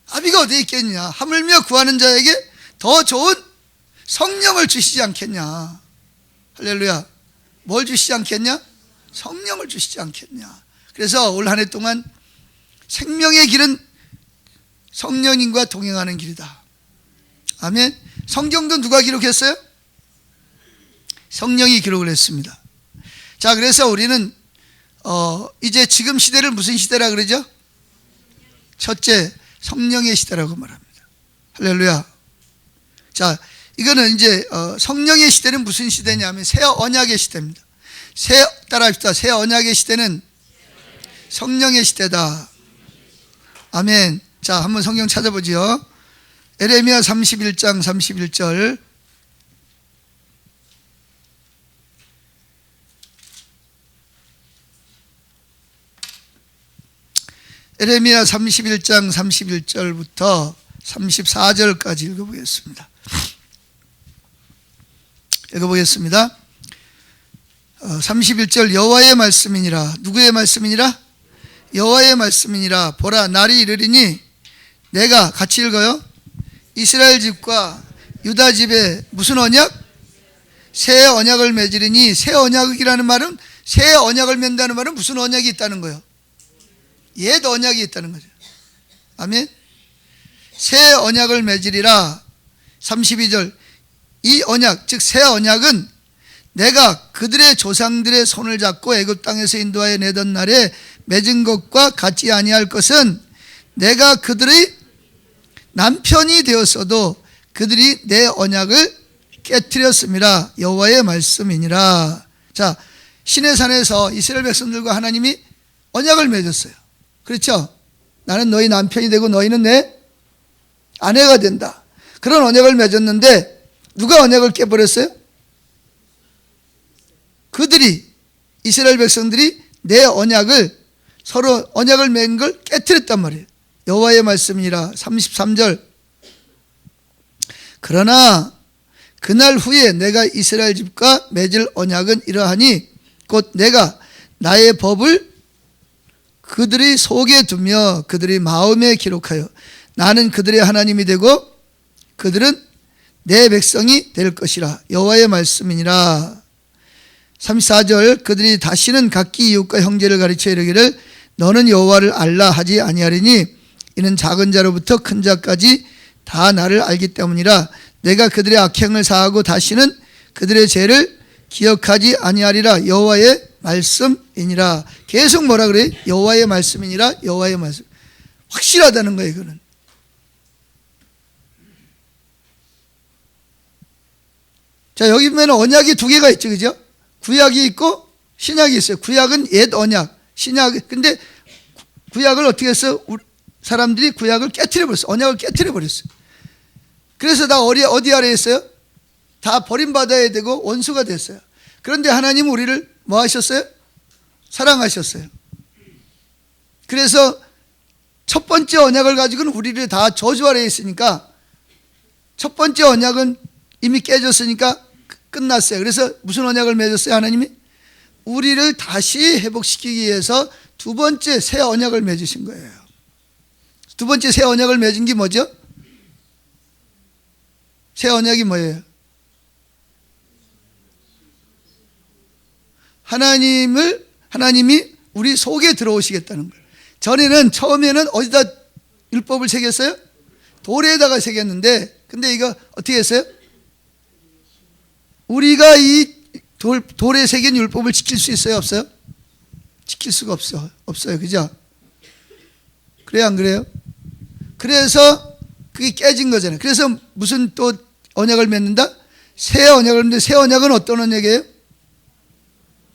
아비가 어디에 있겠냐. 하물며 구하는 자에게 더 좋은 성령을 주시지 않겠냐. 할렐루야. 뭘 주시지 않겠냐? 성령을 주시지 않겠냐. 그래서 올 한 해 동안 생명의 길은 성령님과 동행하는 길이다. 아멘. 성경도 누가 기록했어요? 성령이 기록을 했습니다. 자, 그래서 우리는 이제 지금 시대를 무슨 시대라 그러죠? 첫째, 성령의 시대라고 말합니다. 할렐루야. 자, 이거는 이제 성령의 시대는 무슨 시대냐면 새 언약의 시대입니다. 따라합시다. 새 언약의 시대는 성령의 시대다. 아멘. 자, 한번 성경 찾아보지요. 에레미야 31장 31절. 에레미야 31장 31절부터 34절까지 읽어보겠습니다. 읽어보겠습니다. 31절 여호와의 말씀이니라. 누구의 말씀이니라? 여호와의 말씀이니라. 보라, 날이 이르리니 내가, 같이 읽어요. 이스라엘 집과 유다 집에 무슨 언약? 새 언약을 맺으리니. 새 언약이라는 말은, 새 언약을 맺는다는 말은 무슨 언약이 있다는 거예요? 옛 언약이 있다는 거죠. 아멘. 새 언약을 맺으리라. 32절 이 언약, 즉 새 언약은 내가 그들의 조상들의 손을 잡고 애굽 땅에서 인도하여 내던 날에 맺은 것과 같지 아니할 것은 내가 그들의 남편이 되었어도 그들이 내 언약을 깨트렸음이라. 여호와의 말씀이니라. 자, 시내산에서 이스라엘 백성들과 하나님이 언약을 맺었어요. 그렇죠? 나는 너희 남편이 되고 너희는 내 아내가 된다. 그런 언약을 맺었는데 누가 언약을 깨버렸어요? 그들이, 이스라엘 백성들이 내 언약을, 서로 언약을 맺은 걸 깨트렸단 말이에요. 여호와의 말씀이라. 33절 그러나 그날 후에 내가 이스라엘 집과 맺을 언약은 이러하니 곧 내가 나의 법을 그들의 속에 두며 그들의 마음에 기록하여 나는 그들의 하나님이 되고 그들은 내 백성이 될 것이라. 여호와의 말씀이니라. 34절 그들이 다시는 각기 이웃과 형제를 가르쳐 이르기를 너는 여호와를 알라 하지 아니하리니 이는 작은 자로부터 큰 자까지 다 나를 알기 때문이라. 내가 그들의 악행을 사하고 다시는 그들의 죄를 기억하지 아니하리라. 여호와의 말씀이니라. 계속 뭐라 그래요? 여호와의 말씀이니라. 여호와의 말씀. 확실하다는 거예요, 이거는. 자, 여기 보면 언약이 두 개가 있죠, 그죠? 구약이 있고 신약이 있어요. 구약은 옛 언약, 신약. 근데 구약을 어떻게 했어요? 사람들이 구약을 깨트려버렸어요. 언약을 깨트려버렸어요. 그래서 다 어디 아래에 있어요? 다 버림받아야 되고 원수가 됐어요. 그런데 하나님은 우리를 뭐 하셨어요? 사랑하셨어요. 그래서 첫 번째 언약을 가지고는 우리를 다 저주 아래에 있으니까 첫 번째 언약은 이미 깨졌으니까 끝났어요. 그래서 무슨 언약을 맺었어요? 하나님이? 우리를 다시 회복시키기 위해서 두 번째 새 언약을 맺으신 거예요. 두 번째 새 언약을 맺은 게 뭐죠? 새 언약이 뭐예요? 하나님이 우리 속에 들어오시겠다는 거예요. 전에는 처음에는 어디다 율법을 새겼어요? 돌에다가 새겼는데, 근데 이거 어떻게 했어요? 우리가 이 돌에 새긴 율법을 지킬 수 있어요? 없어요? 지킬 수가 없어요. 그죠? 그래요, 안 그래요? 그래서 그게 깨진 거잖아요. 그래서 무슨 또 언약을 맺는다? 새 언약을 맺는데, 새 언약은 어떤 언약이에요?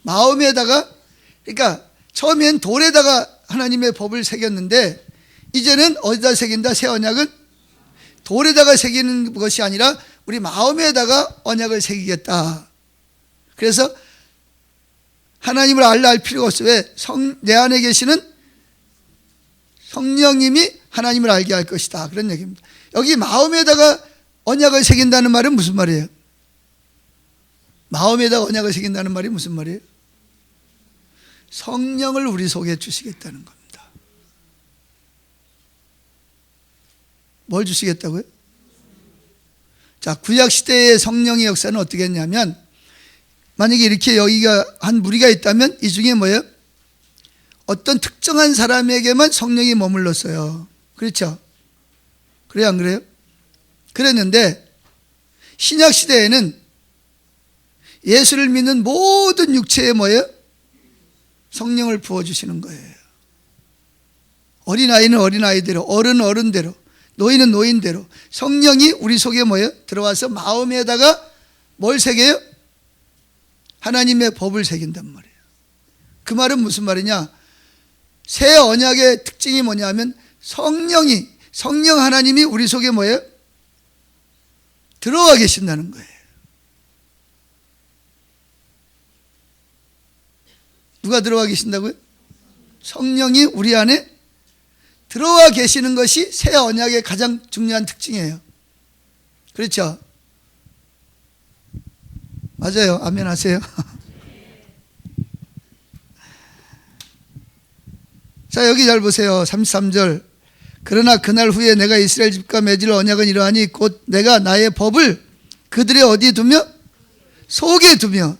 마음에다가, 그러니까 처음엔 돌에다가 하나님의 법을 새겼는데, 이제는 어디다 새긴다? 새 언약은 돌에다가 새기는 것이 아니라 우리 마음에다가 언약을 새기겠다. 그래서 하나님을 알 필요가 없어요. 왜? 내 안에 계시는 성령님이 하나님을 알게 할 것이다. 그런 얘기입니다. 여기 마음에다가 언약을 새긴다는 말은 무슨 말이에요? 마음에다가 언약을 새긴다는 말이 무슨 말이에요? 성령을 우리 속에 주시겠다는 겁니다. 뭘 주시겠다고요? 자, 구약시대의 성령의 역사는 어떻게 했냐면, 만약에 이렇게 여기가 한 무리가 있다면 이 중에 뭐예요? 어떤 특정한 사람에게만 성령이 머물렀어요. 그렇죠? 그래요, 안 그래요? 그랬는데 신약시대에는 예수를 믿는 모든 육체에 뭐예요? 성령을 부어주시는 거예요. 어린아이는 어린아이대로, 어른은 어른대로, 노인은 노인대로 성령이 우리 속에 뭐예요? 들어와서 마음에다가 뭘 새겨요? 하나님의 법을 새긴단 말이에요. 그 말은 무슨 말이냐? 새 언약의 특징이 뭐냐면 성령 하나님이 우리 속에 뭐예요? 들어와 계신다는 거예요. 누가 들어와 계신다고요? 성령이 우리 안에 들어와 계시는 것이 새 언약의 가장 중요한 특징이에요. 그렇죠? 맞아요. 아멘 하세요. 자, 여기 잘 보세요. 33절. 그러나 그날 후에 내가 이스라엘 집과 맺을 언약은 이러하니 곧 내가 나의 법을 그들의 어디에 두며? 속에 두며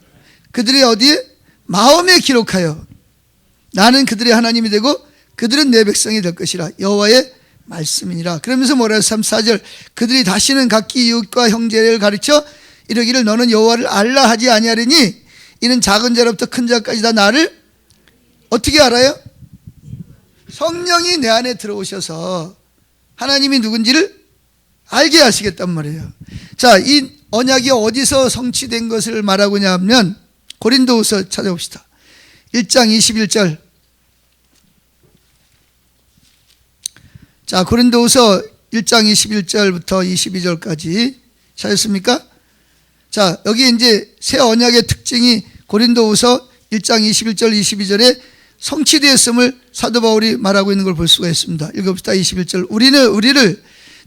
그들의 어디에? 마음에 기록하여 나는 그들의 하나님이 되고 그들은 내 백성이 될 것이라. 여호와의 말씀이니라. 그러면서 뭐라 해요? 34절. 그들이 다시는 각기 이웃과 형제를 가르쳐 이르기를 너는 여호와를 알라 하지 아니하리니 이는 작은 자로부터 큰 자까지 다 나를 어떻게 알아요? 성령이 내 안에 들어오셔서 하나님이 누군지를 알게 하시겠단 말이에요. 자, 이 언약이 어디서 성취된 것을 말하고 있냐 하면 고린도후서 찾아봅시다. 1장 21절. 자, 고린도후서 1장 21절부터 22절까지 찾았습니까? 자, 여기 이제 새 언약의 특징이 고린도후서 1장 21절 22절에 성취되었음을 사도 바울이 말하고 있는 걸 볼 수가 있습니다. 읽어봅시다. 21절. 우리를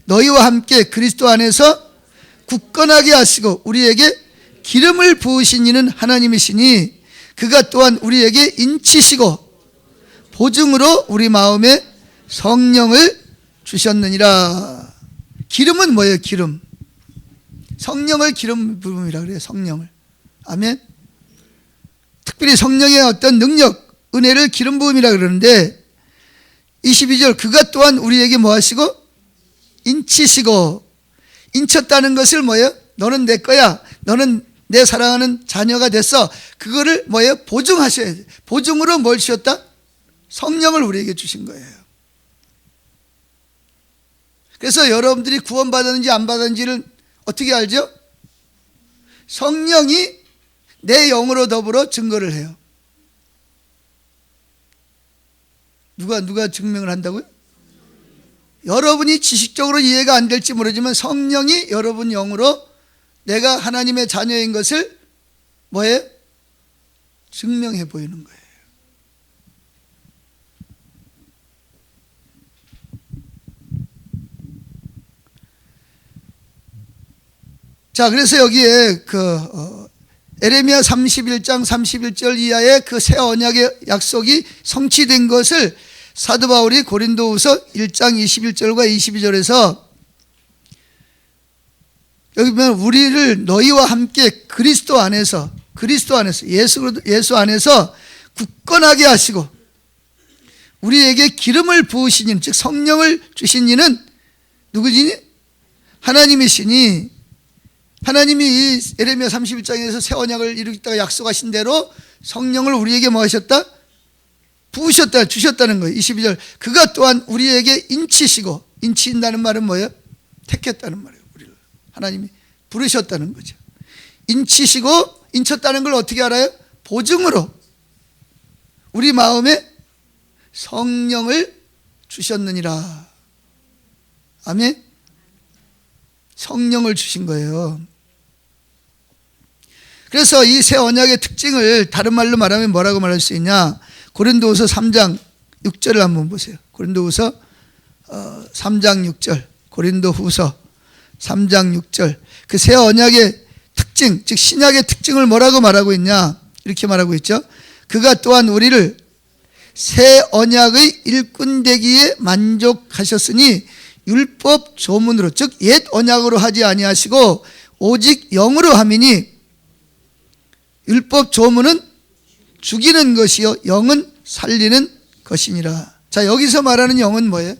너희와 함께 그리스도 안에서 굳건하게 하시고 우리에게 기름을 부으신 이는 하나님이시니 그가 또한 우리에게 인치시고 보증으로 우리 마음에 성령을 주셨느니라. 기름은 뭐예요? 기름. 성령을 기름 부음이라 그래요. 성령을. 아멘. 특별히 성령의 어떤 능력, 은혜를 기름 부음이라 그러는데 22절. 그가 또한 우리에게 뭐 하시고? 인치시고. 인쳤다는 것을 뭐예요? 너는 내 거야. 너는 내 사랑하는 자녀가 됐어. 그거를 뭐예요? 보증하셔야 돼. 보증으로 뭘 주셨다? 성령을 우리에게 주신 거예요. 그래서 여러분들이 구원받았는지 안 받았는지를 어떻게 알죠? 성령이 내 영으로 더불어 증거를 해요. 누가 증명을 한다고요? 여러분이 지식적으로 이해가 안 될지 모르지만 성령이 여러분 영으로 내가 하나님의 자녀인 것을 뭐예요? 증명해 보이는 거예요. 자, 그래서 여기에 에레미야 31장 31절 이하의 그 새 언약의 약속이 성취된 것을 사도 바울이 고린도후서 1장 21절과 22절에서 여기 보면 우리를 너희와 함께 그리스도 안에서 예수 안에서 굳건하게 하시고 우리에게 기름을 부으신 이는 즉 성령을 주신 이는 누구니? 하나님이시니 하나님이 이 에레미야 31장에서 새 언약을 이루겠다가 약속하신 대로 성령을 우리에게 뭐 하셨다? 부으셨다, 주셨다는 거예요. 22절 그가 또한 우리에게 인치시고 인치인다는 말은 뭐예요? 택했다는 말이에요. 우리를 하나님이 부르셨다는 거죠. 인치시고 인쳤다는 걸 어떻게 알아요? 보증으로 우리 마음에 성령을 주셨느니라. 아멘. 성령을 주신 거예요. 그래서 이 새 언약의 특징을 다른 말로 말하면 뭐라고 말할 수 있냐? 고린도후서 3장 6절을 한번 보세요. 고린도후서 3장 6절, 고린도후서 3장 6절. 그 새 언약의 특징, 즉 신약의 특징을 뭐라고 말하고 있냐? 이렇게 말하고 있죠. 그가 또한 우리를 새 언약의 일꾼 되기에 만족하셨으니 율법 조문으로 즉 옛 언약으로 하지 아니하시고 오직 영으로 함이니 율법 조문은 죽이는 것이요 영은 살리는 것이니라. 자, 여기서 말하는 영은 뭐예요?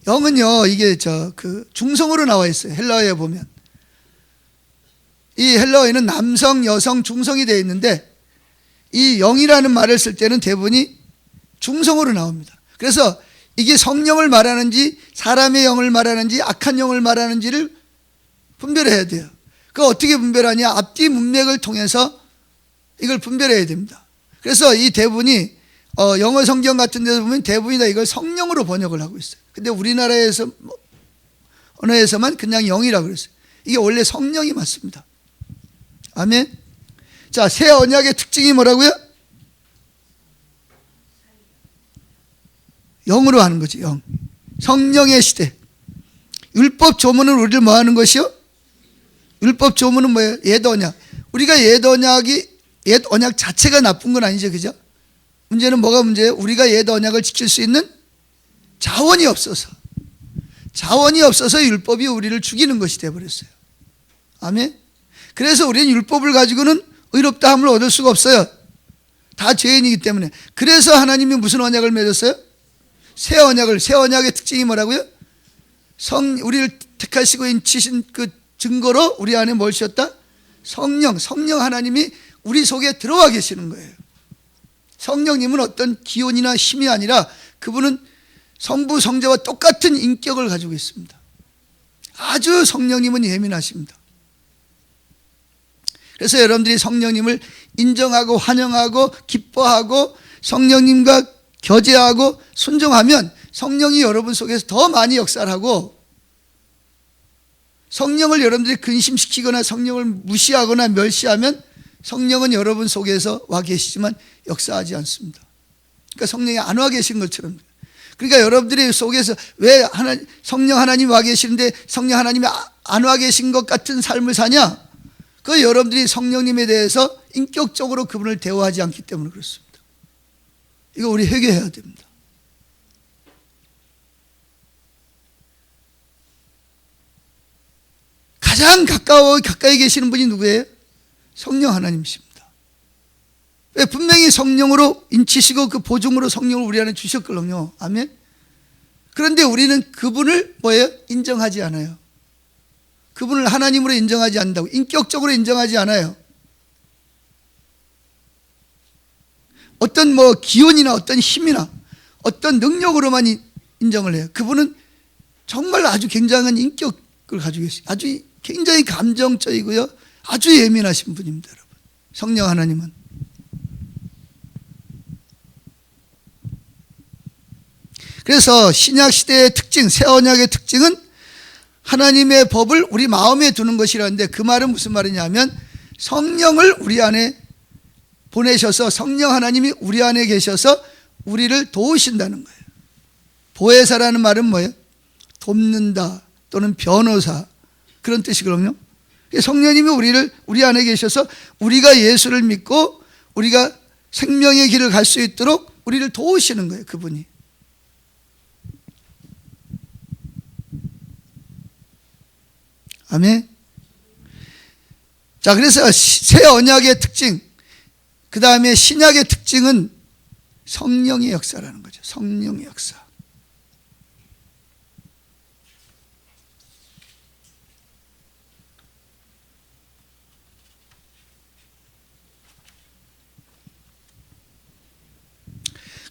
영은요 이게 그 중성으로 나와 있어요. 헬라어에 보면 이 헬라어에는 남성, 여성, 중성이 되어 있는데 이 영이라는 말을 쓸 때는 대부분이 중성으로 나옵니다. 그래서 이게 성령을 말하는지 사람의 영을 말하는지 악한 영을 말하는지를 분별해야 돼요. 그거 어떻게 분별하냐? 앞뒤 문맥을 통해서 이걸 분별해야 됩니다. 그래서 이 대부분이 영어 성경 같은 데서 보면 대부분이 다 이걸 성령으로 번역을 하고 있어요. 근데 우리나라에서 언어에서만 그냥 영이라고 그랬어요. 이게 원래 성령이 맞습니다. 아멘. 자, 새 언약의 특징이 뭐라고요? 영으로 하는 거지. 영. 성령의 시대. 율법 조문은 우리를 뭐 하는 것이요? 율법 조문은 뭐예요? 옛 언약. 우리가 옛 언약 자체가 나쁜 건 아니죠. 그죠? 문제는 뭐가 문제예요? 우리가 옛 언약을 지킬 수 있는 자원이 없어서 율법이 우리를 죽이는 것이 되어버렸어요. 아멘. 그래서 우리는 율법을 가지고는 의롭다함을 얻을 수가 없어요. 다 죄인이기 때문에. 그래서 하나님이 무슨 언약을 맺었어요? 새 언약의 특징이 뭐라고요? 우리를 택하시고 인치신 그 증거로 우리 안에 뭘 주셨다? 성령 하나님이 우리 속에 들어와 계시는 거예요. 성령님은 어떤 기운이나 힘이 아니라 그분은 성부 성자와 똑같은 인격을 가지고 있습니다. 아주 성령님은 예민하십니다. 그래서 여러분들이 성령님을 인정하고 환영하고 기뻐하고 성령님과 교제하고 순종하면 성령이 여러분 속에서 더 많이 역사를 하고 성령을 여러분들이 근심시키거나 성령을 무시하거나 멸시하면 성령은 여러분 속에서 와 계시지만 역사하지 않습니다. 그러니까 성령이 안 와 계신 것처럼. 그러니까 여러분들이 속에서 왜 성령 하나님이 와 계시는데 성령 하나님이 안 와 계신 것 같은 삶을 사냐? 그 여러분들이 성령님에 대해서 인격적으로 그분을 대화하지 않기 때문에 그렇습니다. 이거 우리 회개해야 됩니다. 가장 가까이 계시는 분이 누구예요? 성령 하나님이십니다. 왜? 분명히 성령으로 인치시고 그 보증으로 성령을 우리 안에 주셨거든요. 아멘. 그런데 우리는 그분을 뭐예요? 인정하지 않아요. 그분을 하나님으로 인정하지 않는다고. 인격적으로 인정하지 않아요. 어떤 기운이나 어떤 힘이나 어떤 능력으로만 인정을 해요. 그분은 정말 아주 굉장한 인격을 가지고 계세요. 아주 굉장히 감정적이고요. 아주 예민하신 분입니다, 여러분. 성령 하나님은. 그래서 신약 시대의 특징, 새 언약의 특징은 하나님의 법을 우리 마음에 두는 것이라는데 그 말은 무슨 말이냐면 성령을 우리 안에 보내셔서 성령 하나님이 우리 안에 계셔서 우리를 도우신다는 거예요. 보혜사라는 말은 뭐예요? 돕는다 또는 변호사 그런 뜻이거든요. 성령님이 우리 안에 계셔서 우리가 예수를 믿고 우리가 생명의 길을 갈 수 있도록 우리를 도우시는 거예요, 그분이. 아멘. 자, 그래서 새 언약의 특징, 그 다음에 신약의 특징은 성령의 역사라는 거죠. 성령의 역사.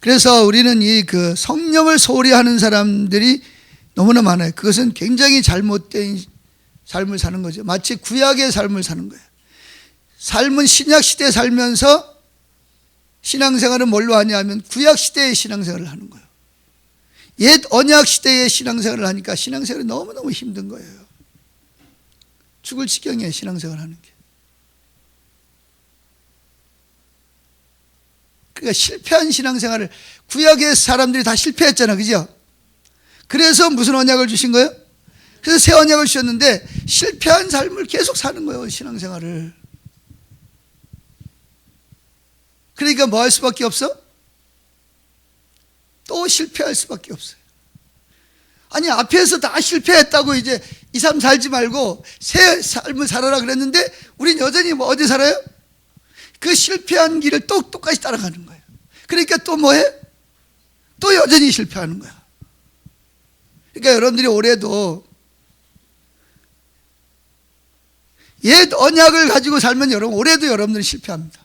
그래서 우리는 이 그 성령을 소홀히 하는 사람들이 너무나 많아요. 그것은 굉장히 잘못된 삶을 사는 거죠. 마치 구약의 삶을 사는 거예요. 삶은 신약 시대에 살면서 신앙생활은 뭘로 하냐면 구약 시대의 신앙생활을 하는 거예요. 옛 언약 시대의 신앙생활을 하니까 신앙생활이 너무너무 힘든 거예요. 죽을 지경이에요, 신앙생활 하는 게. 그러니까 실패한 신앙생활을, 구약의 사람들이 다 실패했잖아, 그죠? 그래서 무슨 언약을 주신 거예요? 그래서 새 언약을 주셨는데 실패한 삶을 계속 사는 거예요, 신앙생활을. 그러니까 뭐 할 수밖에 없어? 또 실패할 수밖에 없어요. 아니, 앞에서 다 실패했다고 이제 2, 3 살지 말고 새 삶을 살아라 그랬는데 우린 여전히 뭐 어디 살아요? 그 실패한 길을 똑같이 따라가는 거예요. 그러니까 또 뭐해? 또 여전히 실패하는 거야. 그러니까 여러분들이 올해도 옛 언약을 가지고 살면 여러분 올해도 여러분들이 실패합니다.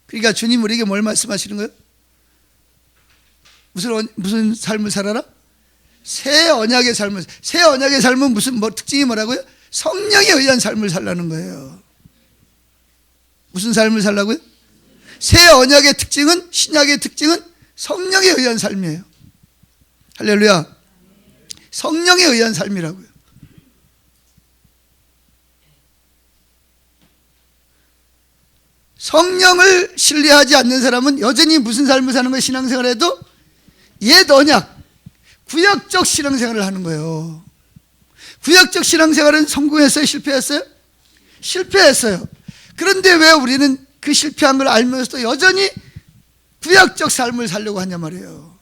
그러니까 주님 우리에게 뭘 말씀하시는 거예요? 무슨 삶을 살아라? 새 언약의 삶을. 새 언약의 삶은 무슨 특징이 뭐라고요? 성령에 의한 삶을 살라는 거예요. 무슨 삶을 살라고요? 새 언약의 특징은, 신약의 특징은 성령에 의한 삶이에요. 할렐루야. 성령에 의한 삶이라고요. 성령을 신뢰하지 않는 사람은 여전히 무슨 삶을 사는 거예요? 신앙생활을 해도 옛 언약, 구약적 신앙생활을 하는 거예요. 구약적 신앙생활은 성공했어요? 실패했어요? 실패했어요. 그런데 왜 우리는 그 실패한 걸 알면서도 여전히 구약적 삶을 살려고 하냐 말이에요.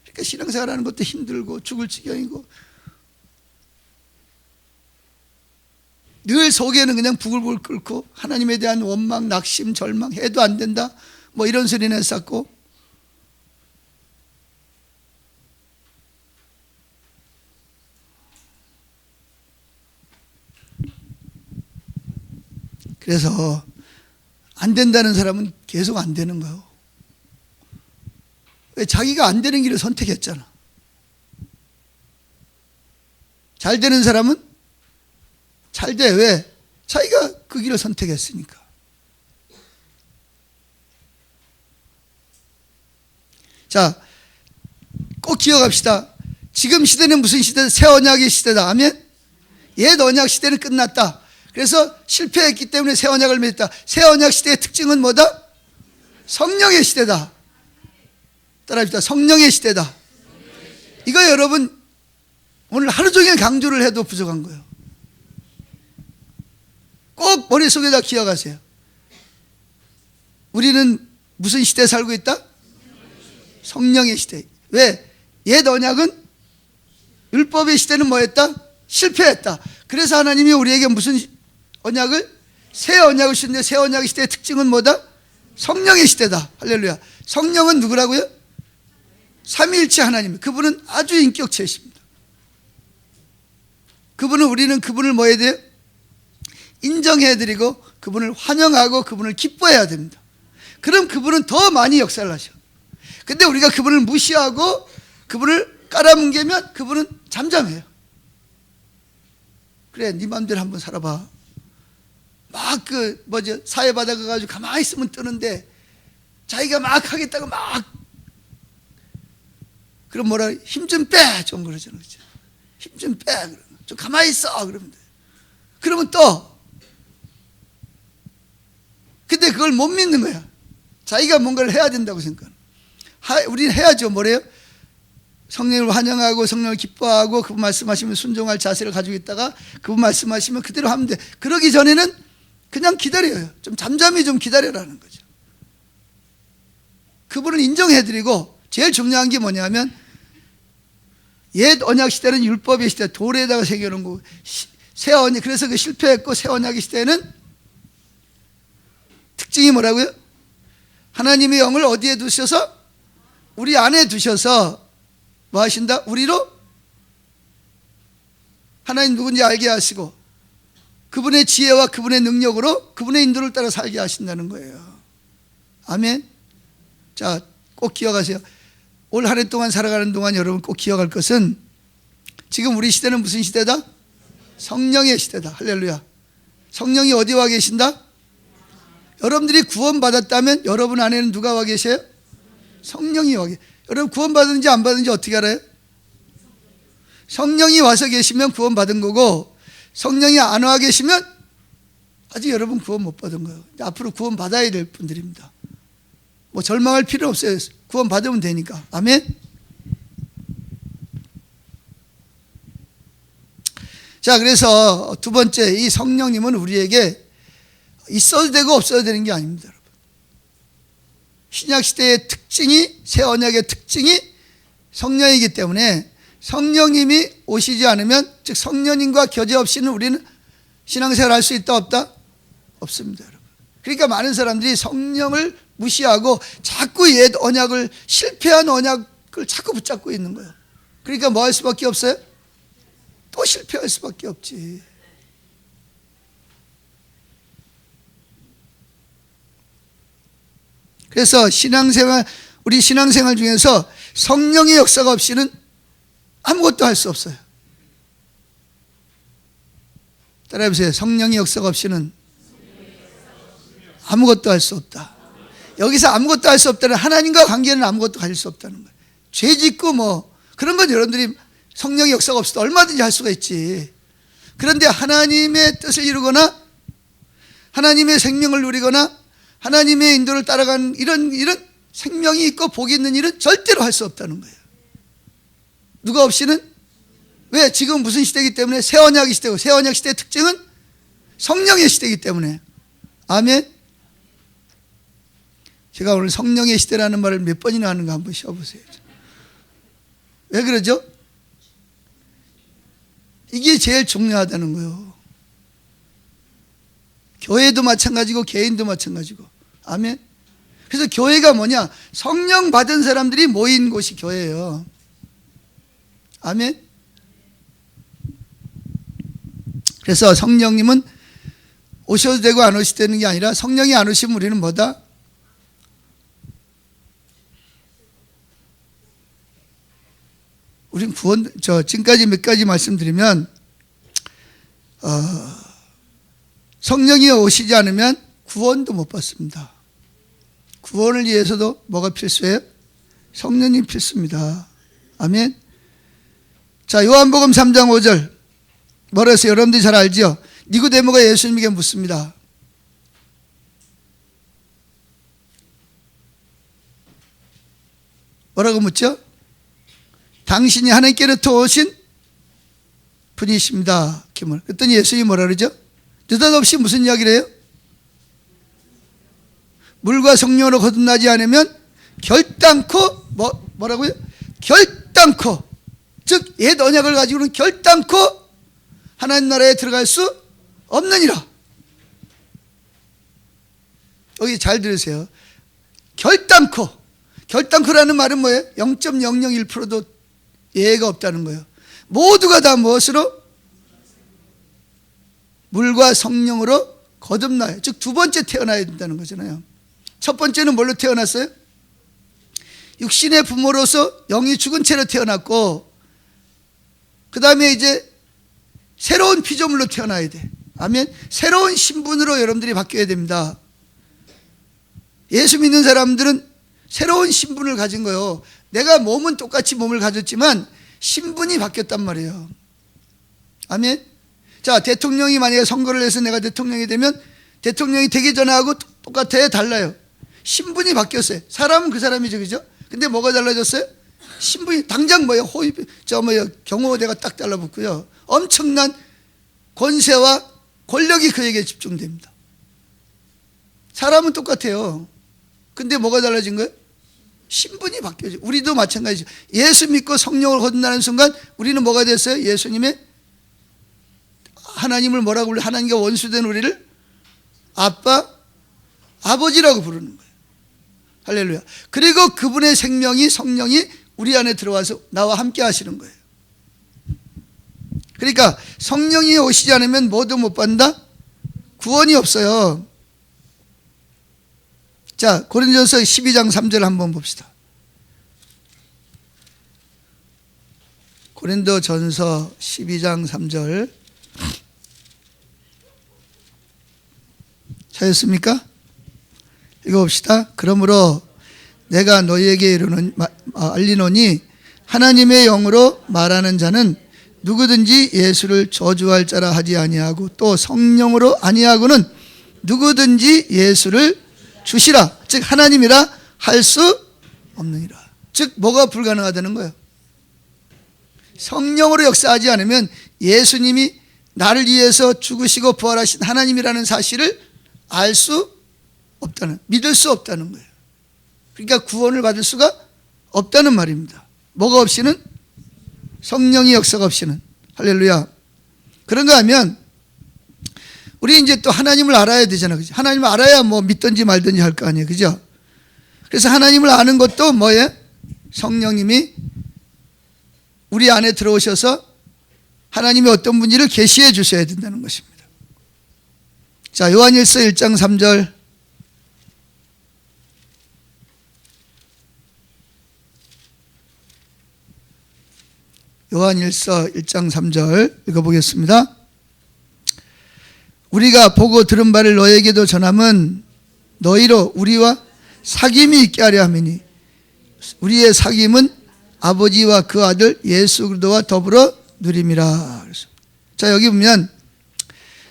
그러니까 신앙생활하는 것도 힘들고 죽을 지경이고 늘 속에는 그냥 부글부글 끓고 하나님에 대한 원망, 낙심, 절망, 해도 안 된다 뭐 이런 소리는 했었고, 그래서 안 된다는 사람은 계속 안 되는 거예요. 왜? 자기가 안 되는 길을 선택했잖아. 잘 되는 사람은 잘 돼. 왜? 자기가 그 길을 선택했으니까. 자, 꼭 기억합시다. 지금 시대는 무슨 시대다? 새 언약의 시대다. 아멘? 옛 언약 시대는 끝났다. 그래서 실패했기 때문에 새 언약을 맺었다. 새 언약 시대의 특징은 뭐다? 성령의 시대다. 따라합시다. 성령의 시대다. 이거 여러분 오늘 하루 종일 강조를 해도 부족한 거예요. 꼭 머릿속에다 기억하세요. 우리는 무슨 시대에 살고 있다? 성령의 시대. 왜? 옛 언약은 율법의 시대는 뭐했다? 실패했다. 그래서 하나님이 우리에게 무슨 언약을? 새 언약을 주셨는데 새 언약의 시대의 특징은 뭐다? 성령의 시대다. 할렐루야. 성령은 누구라고요? 삼위일체 하나님. 그분은 아주 인격체이십니다. 우리는 그분을 뭐 해야 돼요? 인정해드리고 그분을 환영하고 그분을 기뻐해야 됩니다. 그럼 그분은 더 많이 역사를 하셔. 근데 우리가 그분을 무시하고 그분을 깔아뭉개면 그분은 잠잠해요. 그래, 네 맘대로 한번 살아봐. 막 사회 바닥에 가지고 가만히 있으면 뜨는데 자기가 막 하겠다고 막 그럼 뭐라 힘 좀 빼 좀 그러잖아. 힘 좀 빼. 좀 가만히 있어 그러면 돼. 그러면 또 근데 그걸 못 믿는 거야. 자기가 뭔가를 해야 된다고 생각하는. 우리는 해야죠. 뭐래요? 성령을 환영하고 성령을 기뻐하고 그분 말씀하시면 순종할 자세를 가지고 있다가 그분 말씀하시면 그대로 하면 돼. 그러기 전에는 그냥 기다려요. 좀 잠잠히 좀 기다려라는 거죠. 그분을 인정해드리고 제일 중요한 게 뭐냐면 옛 언약 시대는 율법의 시대, 돌에다가 새겨놓은 거고 새 언약, 그래서 그 실패했고 새 언약의 시대는 특징이 뭐라고요? 하나님의 영을 어디에 두셔서? 우리 안에 두셔서 뭐 하신다? 우리로 하나님 누군지 알게 하시고 그분의 지혜와 그분의 능력으로 그분의 인도를 따라 살게 하신다는 거예요. 아멘. 자, 꼭 기억하세요. 올 한 해 동안 살아가는 동안 여러분 꼭 기억할 것은 지금 우리 시대는 무슨 시대다? 성령의 시대다. 할렐루야. 성령이 어디 와 계신다? 여러분들이 구원받았다면 여러분 안에는 누가 와 계세요? 성령이 와 계세요. 여러분 구원받은지 안 받은지 어떻게 알아요? 성령이 와서 계시면 구원받은 거고 성령이 안 와 계시면 아직 여러분 구원 못 받은 거예요. 앞으로 구원받아야 될 분들입니다. 뭐 절망할 필요 없어요. 구원받으면 되니까. 아멘. 자, 그래서 두 번째, 이 성령님은 우리에게 있어도 되고 없어도 되는 게 아닙니다, 여러분. 신약시대의 특징이, 새 언약의 특징이 성령이기 때문에 성령님이 오시지 않으면, 즉 성령님과 교제 없이는 우리는 신앙생활 할 수 있다 없다? 없습니다, 여러분. 그러니까 많은 사람들이 성령을 무시하고 자꾸 옛 언약을, 실패한 언약을 자꾸 붙잡고 있는 거예요. 그러니까 뭐 할 수밖에 없어요? 또 실패할 수밖에 없지. 그래서 신앙생활, 우리 신앙생활 중에서 성령의 역사가 없이는 아무것도 할 수 없어요. 따라해보세요. 성령의 역사가 없이는 아무것도 할 수 없다. 여기서 아무것도 할 수 없다는, 하나님과 관계는 아무것도 가질 수 없다는 거예요. 죄 짓고 뭐 그런 건 여러분들이 성령의 역사가 없어도 얼마든지 할 수가 있지. 그런데 하나님의 뜻을 이루거나 하나님의 생명을 누리거나 하나님의 인도를 따라가는 이런 생명이 있고 복이 있는 일은 절대로 할 수 없다는 거예요. 누가 없이는? 왜? 지금 무슨 시대이기 때문에? 새 언약의 시대고, 새 언약 시대의 특징은 성령의 시대이기 때문에. 아멘. 제가 오늘 성령의 시대라는 말을 몇 번이나 하는가 한번 쉬어보세요. 왜 그러죠? 이게 제일 중요하다는 거예요. 교회도 마찬가지고 개인도 마찬가지고. 아멘. 그래서 교회가 뭐냐? 성령 받은 사람들이 모인 곳이 교회예요. 아멘. 그래서 성령님은 오셔도 되고 안 오셔도 되는 게 아니라 성령이 안 오시면 우리는 뭐다? 우린 지금까지 몇 가지 말씀드리면, 성령이 오시지 않으면 구원도 못 받습니다. 구원을 위해서도 뭐가 필수해요? 성령님 필수입니다. 아멘. 자, 요한복음 3장 5절. 뭐라 했어요? 여러분들이 잘 알죠? 니고데모가 예수님에게 묻습니다. 뭐라고 묻죠? 당신이 하나님께로부터 오신 분이십니다. 그랬더니 예수님이 뭐라 그러죠? 느닷없이 무슨 이야기를 해요? 물과 성령으로 거듭나지 않으면 결단코 뭐라고요? 결단코, 즉 옛 언약을 가지고는 결단코 하나님 나라에 들어갈 수 없느니라. 여기 잘 들으세요. 결단코라는 말은 뭐예요? 0.001%도 예외가 없다는 거예요. 모두가 다 무엇으로? 물과 성령으로 거듭나요. 즉 두 번째 태어나야 된다는 거잖아요. 첫 번째는 뭘로 태어났어요? 육신의 부모로서 영이 죽은 채로 태어났고, 그 다음에 이제 새로운 피조물로 태어나야 돼. 아멘. 새로운 신분으로 여러분들이 바뀌어야 됩니다. 예수 믿는 사람들은 새로운 신분을 가진 거예요. 내가 몸은 똑같이 몸을 가졌지만 신분이 바뀌었단 말이에요. 아멘. 자, 대통령이 만약에 선거를 해서 내가 대통령이 되면 대통령이 되기 전하고 똑같아요? 달라요? 신분이 바뀌었어요. 사람은 그 사람이죠, 그죠? 근데 뭐가 달라졌어요? 신분이 당장 뭐예요? 경호대가 딱 달라붙고요. 엄청난 권세와 권력이 그에게 집중됩니다. 사람은 똑같아요. 근데 뭐가 달라진 거예요? 신분이 바뀌어져. 우리도 마찬가지죠. 예수 믿고 성령을 거듭나는 순간 우리는 뭐가 됐어요? 예수님의 하나님을 뭐라고 불러요? 하나님과 원수된 우리를 아빠, 아버지라고 부르는 거예요. 할렐루야. 그리고 그분의 생명이, 성령이 우리 안에 들어와서 나와 함께 하시는 거예요. 그러니까 성령이 오시지 않으면 뭐도 못 받는다? 구원이 없어요. 자, 고린도전서 12장 3절 한번 봅시다. 고린도전서 12장 3절 찾았습니까? 읽어봅시다. 그러므로 내가 너희에게 알리노니 하나님의 영으로 말하는 자는 누구든지 예수를 저주할 자라 하지 아니하고 또 성령으로 아니하고는 누구든지 예수를 주시라, 즉 하나님이라 할 수 없느니라. 즉 뭐가 불가능하다는 거예요? 성령으로 역사하지 않으면 예수님이 나를 위해서 죽으시고 부활하신 하나님이라는 사실을 알 수 없다는, 믿을 수 없다는 거예요. 그러니까 구원을 받을 수가 없다는 말입니다. 뭐가 없이는? 성령의 역사가 없이는. 할렐루야. 그런가 하면 우리 이제 또 하나님을 알아야 되잖아. 그죠? 하나님을 알아야 뭐 믿든지 말든지 할 거 아니에요. 그죠? 그래서 하나님을 아는 것도 뭐예요? 성령님이 우리 안에 들어오셔서 하나님이 어떤 분인지를 계시해 주셔야 된다는 것입니다. 자, 요한일서 1장 3절. 요한일서 1장 3절 읽어보겠습니다. 우리가 보고 들은 바를 너에게도 전함은 너희로 우리와 사귐이 있게 하려 함이니 우리의 사귐은 아버지와 그 아들 예수 그리스도와 더불어 누림이라. 자, 여기 보면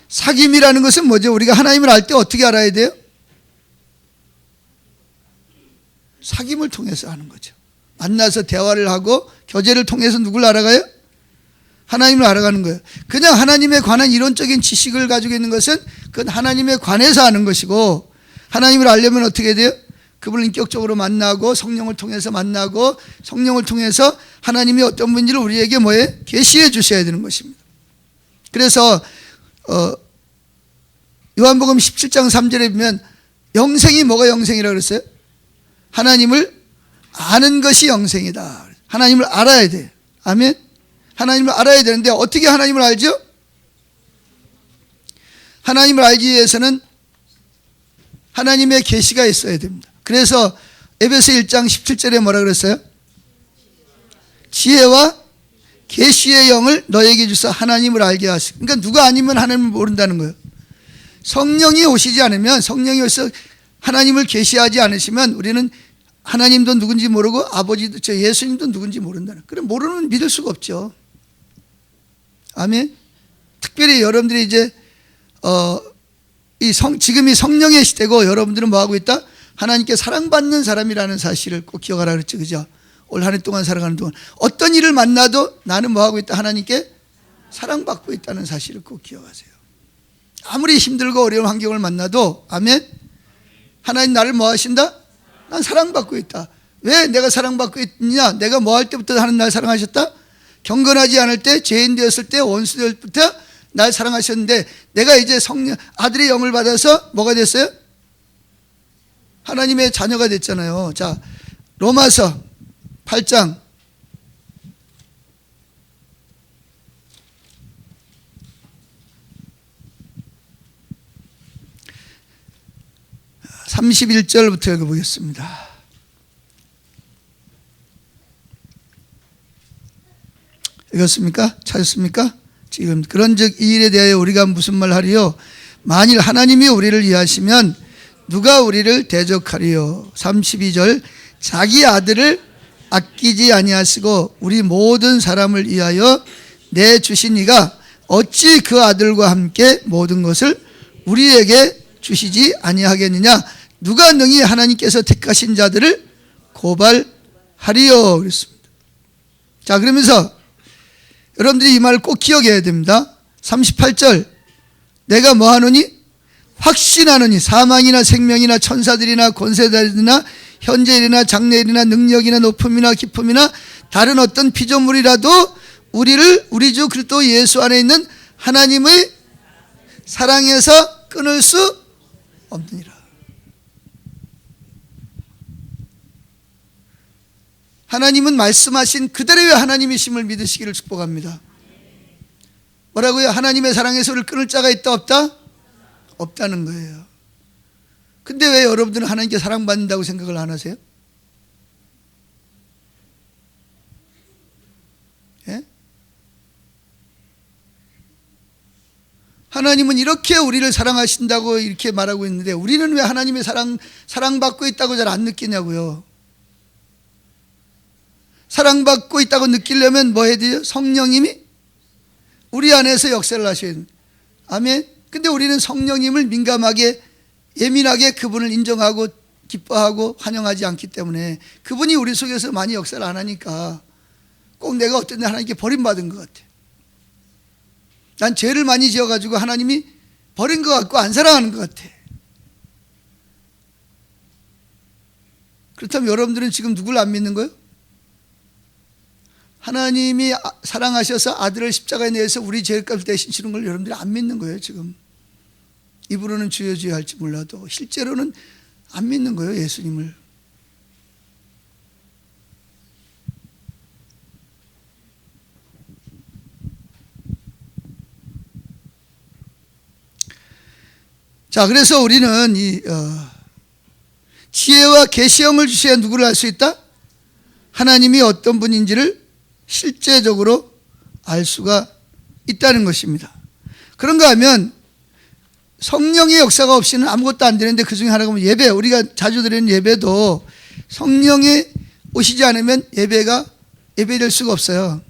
사귐이라는 것은 뭐죠? 우리가 하나님을 알 때 어떻게 알아야 돼요? 사귐을 통해서 하는 거죠. 만나서 대화를 하고 교제를 통해서 누굴 알아가요? 하나님을 알아가는 거예요. 그냥 하나님에 관한 이론적인 지식을 가지고 있는 것은 그건 하나님에 관해서 아는 것이고, 하나님을 알려면 어떻게 돼요? 그분을 인격적으로 만나고 성령을 통해서 만나고 성령을 통해서 하나님이 어떤 분인지를 우리에게 뭐에 계시해 주셔야 되는 것입니다. 그래서 요한복음 17장 3절에 보면 영생이 뭐가 영생이라고 그랬어요? 하나님을 아는 것이 영생이다. 하나님을 알아야 돼. 아멘. 하나님을 알아야 되는데 어떻게 하나님을 알죠? 하나님을 알기 위해서는 하나님의 계시가 있어야 됩니다. 그래서 에베소 1장 17절에 뭐라 그랬어요? 지혜와 계시의 영을 너에게 주사 하나님을 알게 하시고. 그러니까 누가 아니면 하나님을 모른다는 거예요. 성령이 오시지 않으면, 성령이 오셔서 하나님을 계시하지 않으시면 우리는 하나님도 누군지 모르고 아버지도, 예수님도 누군지 모른다는. 그럼 모르면 믿을 수가 없죠. 아멘. 특별히 여러분들이 이제 지금이 성령의 시대고 여러분들은 뭐 하고 있다? 하나님께 사랑받는 사람이라는 사실을 꼭 기억하라 그랬죠. 그죠? 올 한 해 동안 살아가는 동안 어떤 일을 만나도 나는 뭐 하고 있다? 하나님께 사랑받고 있다는 사실을 꼭 기억하세요. 아무리 힘들고 어려운 환경을 만나도, 아멘, 하나님 나를 뭐 하신다? 난 사랑받고 있다. 왜 내가 사랑받고 있느냐? 내가 뭐 할 때부터 하나님 날 사랑하셨다? 경건하지 않을 때, 죄인 되었을 때, 원수 되었을 때부터 날 사랑하셨는데, 내가 이제 성령 아들의 영을 받아서 뭐가 됐어요? 하나님의 자녀가 됐잖아요. 자, 로마서 8장 31절부터 읽어보겠습니다. 읽었습니까? 찾았습니까? 지금 그런즉 이 일에 대하여 우리가 무슨 말 하리요? 만일 하나님이 우리를 이해하시면 누가 우리를 대적하리요? 32절 자기 아들을 아끼지 아니하시고 우리 모든 사람을 위하여 내주신 이가 어찌 그 아들과 함께 모든 것을 우리에게 주시지 아니하겠느냐? 누가 능히 하나님께서 택하신 자들을 고발하리요? 그랬습니다. 자, 그러면서 여러분들이 이 말을 꼭 기억해야 됩니다. 38절, 내가 뭐 하노니? 확신하노니 사망이나 생명이나 천사들이나 권세자들이나 현재일이나 장래일이나 능력이나 높음이나 깊음이나 다른 어떤 피조물이라도 우리를 우리 주 그리스도 예수 안에 있는 하나님의 사랑에서 끊을 수 없느니라. 하나님은 말씀하신 그대로의 하나님이심을 믿으시기를 축복합니다. 뭐라고요? 하나님의 사랑에서 우리를 끊을 자가 있다 없다? 없다는 거예요. 근데 왜 여러분들은 하나님께 사랑받는다고 생각을 안 하세요? 예? 하나님은 이렇게 우리를 사랑하신다고 이렇게 말하고 있는데 우리는 왜 하나님의 사랑받고 있다고 잘 안 느끼냐고요. 사랑받고 있다고 느끼려면 뭐 해야 돼요? 성령님이 우리 안에서 역사를 하셔야 됩니다. 아멘. 근데 우리는 성령님을 민감하게 예민하게 그분을 인정하고 기뻐하고 환영하지 않기 때문에 그분이 우리 속에서 많이 역사를 안 하니까 꼭 내가 어떤 데 하나님께 버림받은 것 같아. 난 죄를 많이 지어가지고 하나님이 버린 것 같고 안 사랑하는 것 같아. 그렇다면 여러분들은 지금 누굴 안 믿는 거예요? 하나님이 사랑하셔서 아들을 십자가에 내서 우리 죄값을 대신 치는 걸 여러분들이 안 믿는 거예요. 지금 입으로는 주여 주여 할지 몰라도 실제로는 안 믿는 거예요. 예수님을. 자, 그래서 우리는 이 지혜와 계시형을 주셔야 누구를 알 수 있다? 하나님이 어떤 분인지를 실제적으로 알 수가 있다는 것입니다. 그런가 하면 성령의 역사가 없이는 아무것도 안 되는데 그 중에 하나가 뭐 예배, 우리가 자주 드리는 예배도 성령이 오시지 않으면 예배될 수가 없어요.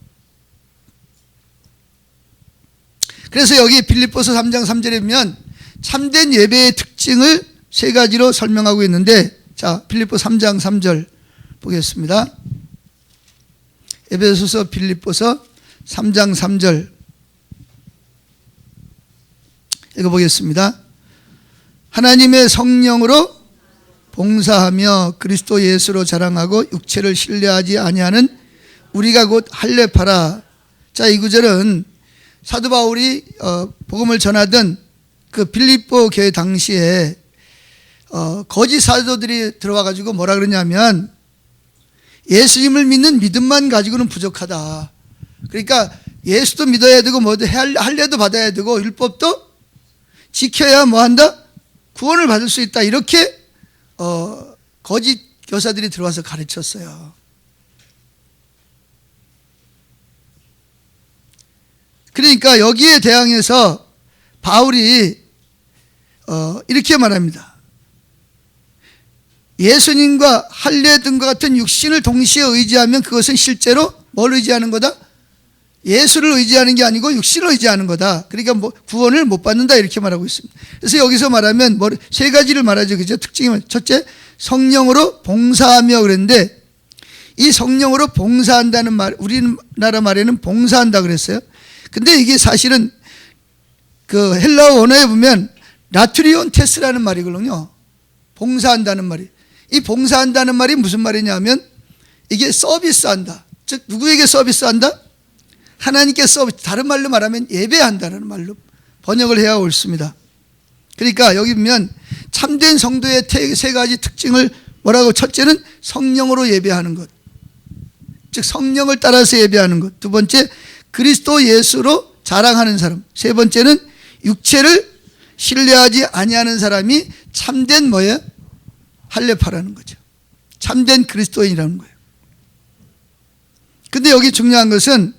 그래서 여기 빌립보서 3장 3절에 보면 참된 예배의 특징을 세 가지로 설명하고 있는데, 자, 빌립보 3장 3절 보겠습니다. 에베소서 빌립보서 3장 3절 읽어보겠습니다. 하나님의 성령으로 봉사하며 그리스도 예수로 자랑하고 육체를 신뢰하지 아니하는 우리가 곧 할례파라. 자, 이 구절은 사도 바울이 복음을 전하던 그 빌립보 교회 당시에 거짓 사도들이 들어와 가지고 뭐라 그러냐면 예수님을 믿는 믿음만 가지고는 부족하다. 그러니까 예수도 믿어야 되고 뭐도 할례도 받아야 되고 율법도 지켜야 뭐한다? 구원을 받을 수 있다. 이렇게 거짓 교사들이 들어와서 가르쳤어요. 그러니까 여기에 대항해서 바울이 이렇게 말합니다. 예수님과 할례 등과 같은 육신을 동시에 의지하면 그것은 실제로 뭘 의지하는 거다? 예수를 의지하는 게 아니고 육신을 의지하는 거다. 그러니까 뭐 구원을 못 받는다 이렇게 말하고 있습니다. 그래서 여기서 말하면 세 가지를 말하죠. 그죠? 특징이 첫째, 성령으로 봉사하며 그랬는데 이 성령으로 봉사한다는 말, 우리나라 말에는 봉사한다 그랬어요. 근데 이게 사실은 그 헬라어 언어에 보면 라트리온 테스라는 말이거든요. 봉사한다는 말이. 이 봉사한다는 말이 무슨 말이냐면 이게 서비스한다. 즉 누구에게 서비스한다? 하나님께 서비스. 다른 말로 말하면 예배한다는 말로 번역을 해야 옳습니다. 그러니까 여기 보면 참된 성도의 세 가지 특징을 뭐라고? 첫째는 성령으로 예배하는 것. 즉 성령을 따라서 예배하는 것. 두 번째, 그리스도 예수로 자랑하는 사람. 세 번째는 육체를 신뢰하지 아니하는 사람이 참된 뭐예요? 할례파라는 거죠. 참된 그리스도인이라는 거예요. 근데 여기 중요한 것은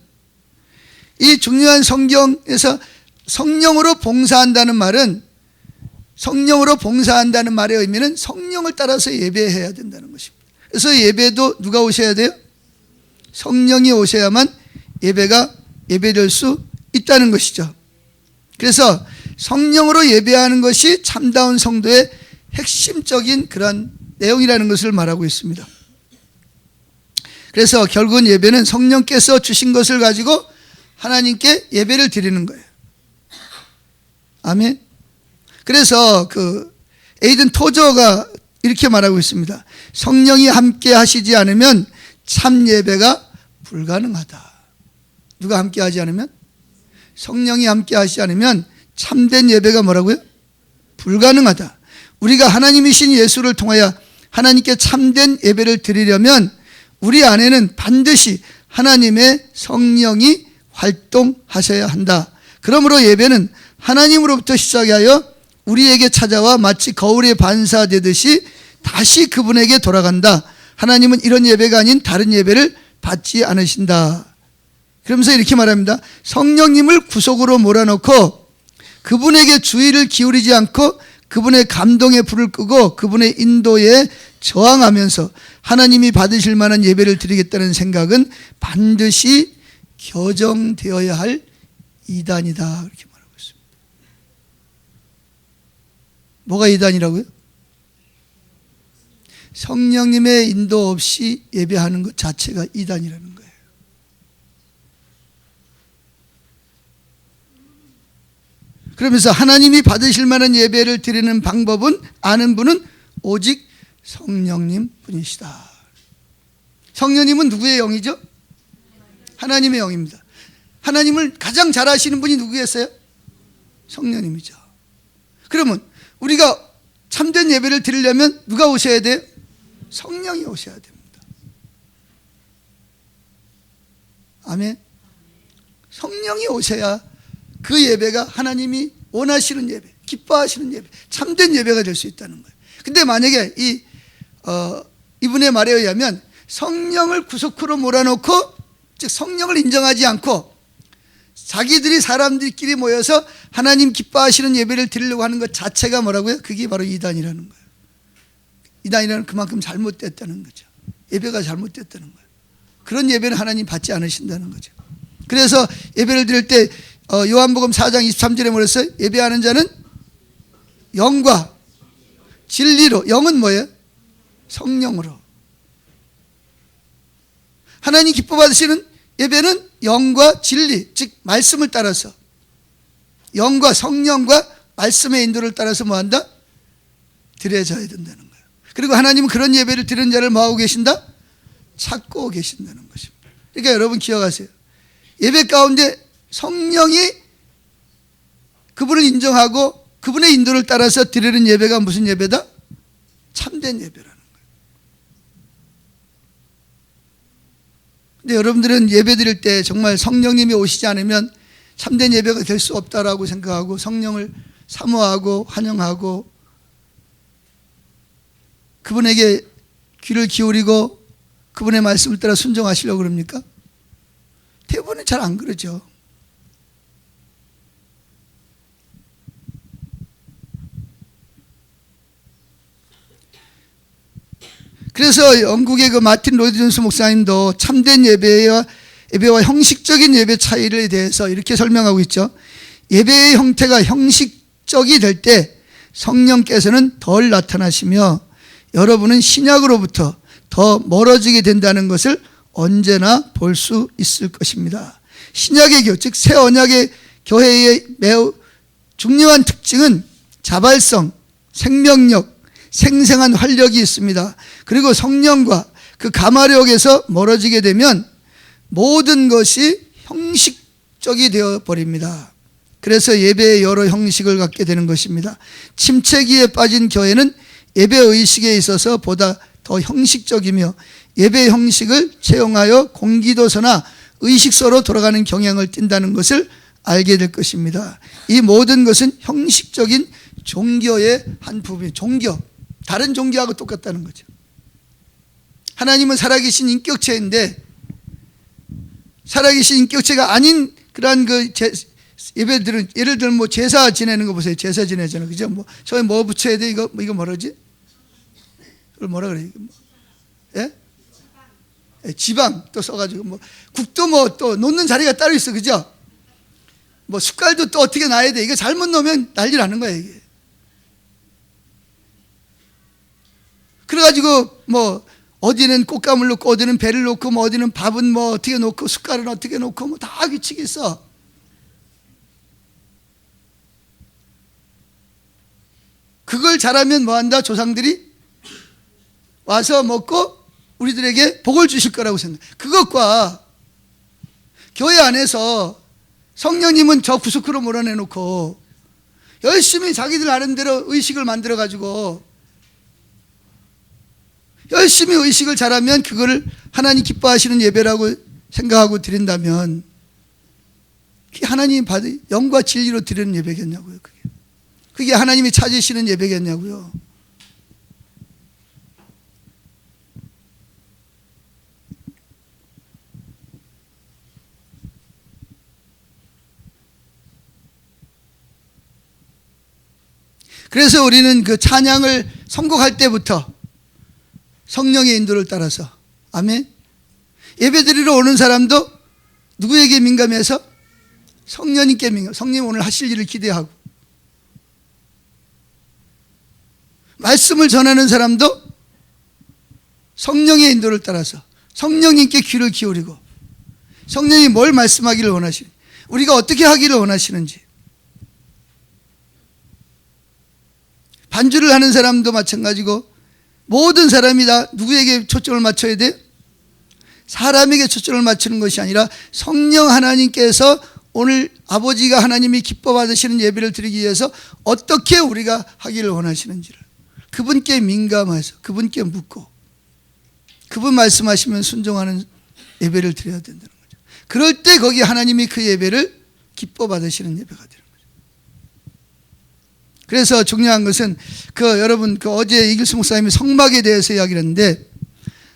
이 중요한 성경에서 성령으로 봉사한다는 말은 성령으로 봉사한다는 말의 의미는 성령을 따라서 예배해야 된다는 것입니다. 그래서 예배도 누가 오셔야 돼요? 성령이 오셔야만 예배가 예배될 수 있다는 것이죠. 그래서 성령으로 예배하는 것이 참다운 성도의 핵심적인 그런 내용이라는 것을 말하고 있습니다. 그래서 결국은 예배는 성령께서 주신 것을 가지고 하나님께 예배를 드리는 거예요. 아멘. 그래서 에이든 토저가 이렇게 말하고 있습니다. 성령이 함께 하시지 않으면 참 예배가 불가능하다. 누가 함께 하지 않으면? 성령이 함께 하시지 않으면 참된 예배가 뭐라고요? 불가능하다. 우리가 하나님이신 예수를 통하여 하나님께 참된 예배를 드리려면 우리 안에는 반드시 하나님의 성령이 활동하셔야 한다. 그러므로 예배는 하나님으로부터 시작하여 우리에게 찾아와 마치 거울에 반사되듯이 다시 그분에게 돌아간다. 하나님은 이런 예배가 아닌 다른 예배를 받지 않으신다. 그러면서 이렇게 말합니다. 성령님을 구속으로 몰아넣고 그분에게 주의를 기울이지 않고 그분의 감동의 불을 끄고 그분의 인도에 저항하면서 하나님이 받으실 만한 예배를 드리겠다는 생각은 반드시 교정되어야 할 이단이다. 그렇게 말하고 있습니다. 뭐가 이단이라고요? 성령님의 인도 없이 예배하는 것 자체가 이단이라는 거예요. 그러면서 하나님이 받으실 만한 예배를 드리는 방법은 아는 분은 오직 성령님 뿐이시다. 성령님은 누구의 영이죠? 하나님의 영입니다. 하나님을 가장 잘 아시는 분이 누구겠어요? 성령님이죠. 그러면 우리가 참된 예배를 드리려면 누가 오셔야 돼요? 성령이 오셔야 됩니다. 아멘. 성령이 오셔야 그 예배가 하나님이 원하시는 예배, 기뻐하시는 예배, 참된 예배가 될 수 있다는 거예요. 근데 만약에 이분의 말에 의하면 성령을 구속으로 몰아넣고, 즉 성령을 인정하지 않고 자기들이 사람들끼리 모여서 하나님 기뻐하시는 예배를 드리려고 하는 것 자체가 뭐라고요? 그게 바로 이단이라는 거예요. 이단이라는 그만큼 잘못됐다는 거죠. 예배가 잘못됐다는 거예요. 그런 예배는 하나님 받지 않으신다는 거죠. 그래서 예배를 드릴 때 요한복음 4장 23절에 뭐랬어요? 예배하는 자는 영과 진리로. 영은 뭐예요? 성령으로. 하나님 기뻐 받으시는 예배는 영과 진리, 즉 말씀을 따라서, 영과 성령과 말씀의 인도를 따라서 뭐한다? 드려져야 된다는 거예요. 그리고 하나님은 그런 예배를 드리는 자를 뭐하고 계신다? 찾고 계신다는 것입니다. 그러니까 여러분 기억하세요. 예배 가운데 성령이 그분을 인정하고 그분의 인도를 따라서 드리는 예배가 무슨 예배다? 참된 예배라는 거예요. 근데 여러분들은 예배 드릴 때 정말 성령님이 오시지 않으면 참된 예배가 될 수 없다라고 생각하고 성령을 사모하고 환영하고 그분에게 귀를 기울이고 그분의 말씀을 따라 순종하시려고 그럽니까? 대부분은 잘 안 그러죠. 그래서 영국의 마틴 로이드 존스 목사님도 참된 예배와 형식적인 예배 차이에 대해서 이렇게 설명하고 있죠. 예배의 형태가 형식적이 될 때 성령께서는 덜 나타나시며 여러분은 신약으로부터 더 멀어지게 된다는 것을 언제나 볼 수 있을 것입니다. 신약의 교회, 즉 새 언약의 교회의 매우 중요한 특징은 자발성, 생명력, 생생한 활력이 있습니다. 그리고 성령과 그 가마력에서 멀어지게 되면 모든 것이 형식적이 되어 버립니다. 그래서 예배의 여러 형식을 갖게 되는 것입니다. 침체기에 빠진 교회는 예배 의식에 있어서 보다 더 형식적이며 예배 형식을 채용하여 공기도서나 의식서로 돌아가는 경향을 띈다는 것을 알게 될 것입니다. 이 모든 것은 형식적인 종교의 한 부분, 종교, 다른 종교하고 똑같다는 거죠. 하나님은 살아계신 인격체인데 살아계신 인격체가 아닌 그러한 예배들은, 예를 들면 뭐 제사 지내는 거 보세요. 제사 지내잖아요. 그죠? 저에 뭐 붙여야 돼? 이거 뭐라지? 그걸 뭐라 그래? 예? 지방 또 써가지고 국도 또 놓는 자리가 따로 있어. 그죠? 숟갈도 또 어떻게 놔야 돼? 이거 잘못 놓으면 난리 나는 거야, 이게. 그래가지고 어디는 꽃감을 놓고 어디는 배를 놓고 뭐 어디는 밥은 뭐 어떻게 놓고 숟갈은 어떻게 놓고 뭐 다 규칙이 있어. 그걸 잘하면 뭐한다? 조상들이 와서 먹고 우리들에게 복을 주실 거라고 생각해. 그것과 교회 안에서 성령님은 저 구석으로 몰아내놓고 열심히 자기들 나름대로 의식을 만들어가지고 열심히 의식을 잘하면 그거를 하나님 기뻐하시는 예배라고 생각하고 드린다면 그게 하나님이 받은 영과 진리로 드리는 예배겠냐고요. 그게 하나님이 찾으시는 예배겠냐고요. 그래서 우리는 그 찬양을 선곡할 때부터 성령의 인도를 따라서, 아멘. 예배드리러 오는 사람도 누구에게 민감해서? 성령님께 민감. 성령 오늘 하실 일을 기대하고, 말씀을 전하는 사람도 성령의 인도를 따라서 성령님께 귀를 기울이고, 성령이 뭘 말씀하기를 원하시는지, 우리가 어떻게 하기를 원하시는지. 반주를 하는 사람도 마찬가지고, 모든 사람이 다 누구에게 초점을 맞춰야 돼? 사람에게 초점을 맞추는 것이 아니라 성령 하나님께서 오늘 아버지가 하나님이 기뻐 받으시는 예배를 드리기 위해서 어떻게 우리가 하기를 원하시는지를 그분께 민감해서 그분께 묻고, 그분 말씀하시면 순종하는 예배를 드려야 된다는 거죠. 그럴 때 거기 하나님이 그 예배를 기뻐 받으시는 예배가 되는 거죠. 그래서 중요한 것은 여러분 어제 이길수 목사님이 성막에 대해서 이야기를 했는데,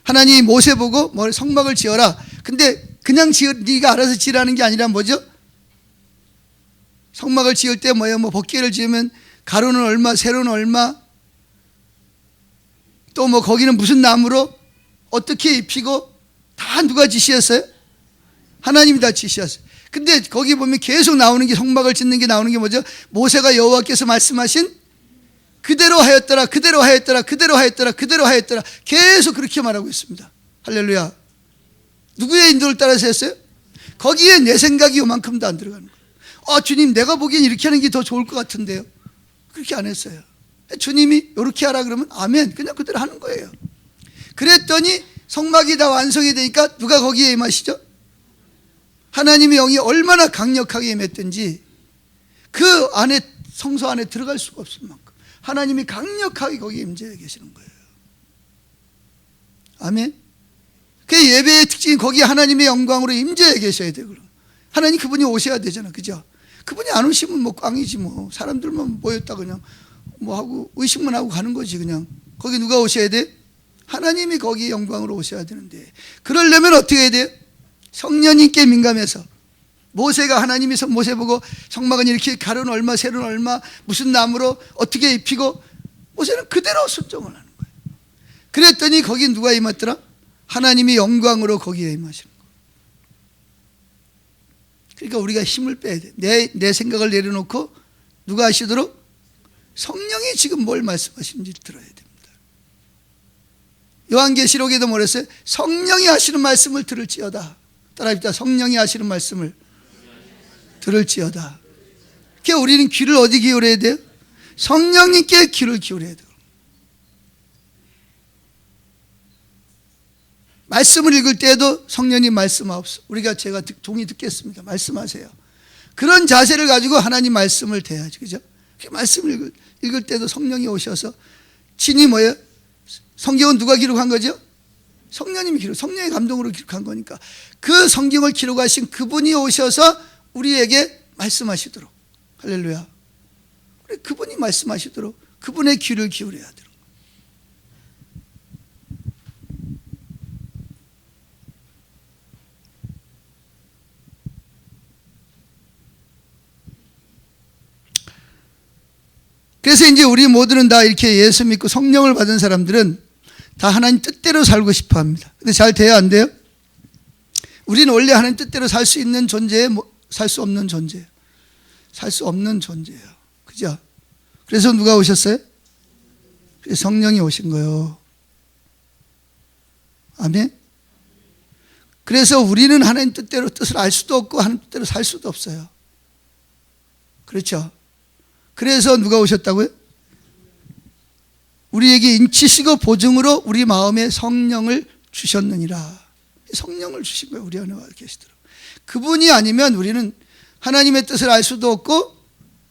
하나님이 모세 보고 성막을 지어라. 근데 그냥 네가 알아서 지으라는 게 아니라 뭐죠? 성막을 지을 때 뭐예요? 뭐 법궤를 지으면 가로는 얼마, 세로는 얼마, 또 뭐 거기는 무슨 나무로 어떻게 입히고, 다 누가 지시했어요? 하나님이 다 지시했어요. 근데 거기 보면 계속 나오는 게, 성막을 짓는 게 나오는 게 뭐죠? 모세가 여호와께서 말씀하신 그대로 하였더라, 그대로 하였더라, 그대로 하였더라, 그대로 하였더라, 계속 그렇게 말하고 있습니다. 할렐루야. 누구의 인도를 따라서 했어요? 거기에 내 생각이 요만큼도 안 들어가는 거예요. 주님, 내가 보기엔 이렇게 하는 게 더 좋을 것 같은데요. 그렇게 안 했어요. 주님이 이렇게 하라 그러면 아멘, 그냥 그대로 하는 거예요. 그랬더니 성막이 다 완성이 되니까 누가 거기에 임하시죠? 하나님의 영이 얼마나 강력하게 임했든지 그 안에, 성소 안에 들어갈 수가 없을 만큼 하나님이 강력하게 거기에 임재해 계시는 거예요. 아멘. 그 예배의 특징이 거기에 하나님의 영광으로 임재해 계셔야 되고, 하나님 그분이 오셔야 되잖아, 그죠? 그분이 안 오시면 뭐 꽝이지 뭐. 사람들만 모였다 그냥 뭐 하고 의식만 하고 가는 거지. 그냥 거기 누가 오셔야 돼? 하나님이 거기 영광으로 오셔야 되는데, 그러려면 어떻게 해야 돼요? 성령님께 민감해서. 모세가, 하나님이 모세 보고 성막은 이렇게 가로는 얼마, 세로는 얼마, 무슨 나무로 어떻게 입히고, 모세는 그대로 순종을 하는 거예요. 그랬더니 거기 누가 임했더라? 하나님이 영광으로 거기에 임하시는 거예요. 그러니까 우리가 힘을 빼야 돼. 내 생각을 내려놓고 누가 하시도록? 성령이 지금 뭘 말씀하시는지 들어야 됩니다. 요한계시록에도 뭐랬어요? 성령이 하시는 말씀을 들을지어다. 따라합시다. 성령이 하시는 말씀을 들을지어다. 그러니까 우리는 귀를 어디 기울여야 돼요? 성령님께 귀를 기울여야 돼요. 말씀을 읽을 때에도 성령님 말씀하옵소서. 제가 종이 듣겠습니다. 말씀하세요. 그런 자세를 가지고 하나님 말씀을 대야지, 그죠? 말씀을 읽을 때도 성령이 오셔서, 친히 뭐예요? 성경은 누가 기록한 거죠? 성령님이 성령의 감동으로 기록한 거니까 그 성경을 기록하신 그분이 오셔서 우리에게 말씀하시도록, 할렐루야. 그분이 말씀하시도록 그분의 귀를 기울여야 돼요. 그래서 이제 우리 모두는 다 이렇게 예수 믿고 성령을 받은 사람들은 다 하나님 뜻대로 살고 싶어 합니다. 근데 잘 돼요, 안 돼요? 우리는 원래 하나님 뜻대로 살 수 있는 존재예요, 살 수 없는 존재예요? 살 수 없는 존재예요. 그죠? 그래서 누가 오셨어요? 성령이 오신 거예요. 아멘. 그래서 우리는 하나님 뜻대로 뜻을 알 수도 없고 하나님 뜻대로 살 수도 없어요. 그렇죠? 그래서 누가 오셨다고요? 우리에게 인치시고 보증으로 우리 마음에 성령을 주셨느니라. 성령을 주신 거예요. 우리 안에 와 계시도록. 그분이 아니면 우리는 하나님의 뜻을 알 수도 없고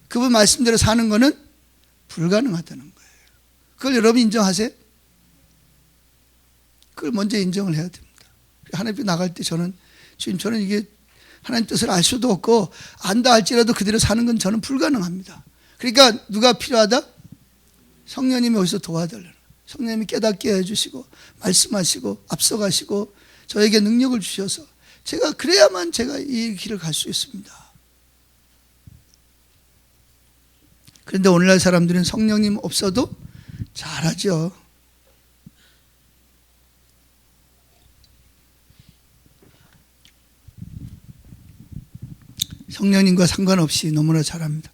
그분 말씀대로 사는 것은 불가능하다는 거예요. 그걸 여러분 인정하세요? 그걸 먼저 인정을 해야 됩니다. 하나님 앞에 나갈 때 저는 주님, 저는 이게 하나님 뜻을 알 수도 없고 안다 할지라도 그대로 사는 건 저는 불가능합니다. 그러니까 누가 필요하다? 성령님이 어디서 도와달라는, 성령님이 깨닫게 해주시고 말씀하시고 앞서가시고 저에게 능력을 주셔서 제가 그래야만 제가 이 길을 갈 수 있습니다. 그런데 오늘날 사람들은 성령님 없어도 잘하죠. 성령님과 상관없이 너무나 잘합니다.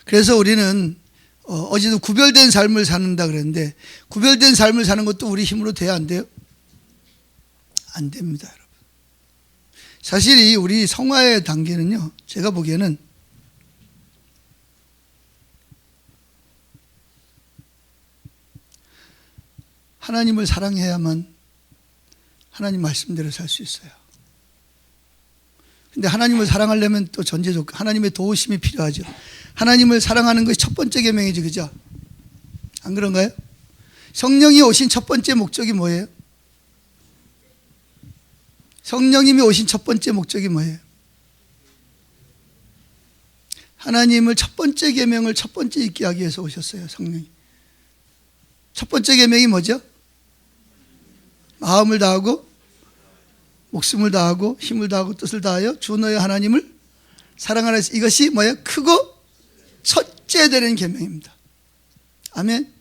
그래서 우리는 어제도 구별된 삶을 사는다 그랬는데, 구별된 삶을 사는 것도 우리 힘으로 돼야 안 돼요? 안 됩니다, 여러분. 사실 이 우리 성화의 단계는요, 제가 보기에는 하나님을 사랑해야만 하나님 말씀대로 살 수 있어요. 근데 하나님을 사랑하려면 또 전제 조건, 하나님의 도우심이 필요하죠. 하나님을 사랑하는 것이 첫 번째 계명이죠, 그죠? 안 그런가요? 성령이 오신 첫 번째 목적이 뭐예요? 성령님이 오신 첫 번째 목적이 뭐예요? 하나님을 첫 번째 계명을 첫 번째 있게 하기 위해서 오셨어요, 성령이. 첫 번째 계명이 뭐죠? 마음을 다하고 목숨을 다하고 힘을 다하고 뜻을 다하여 주 너의 하나님을 사랑하라 해서, 이것이 뭐예요? 크고 첫째 되는 계명입니다. 아멘.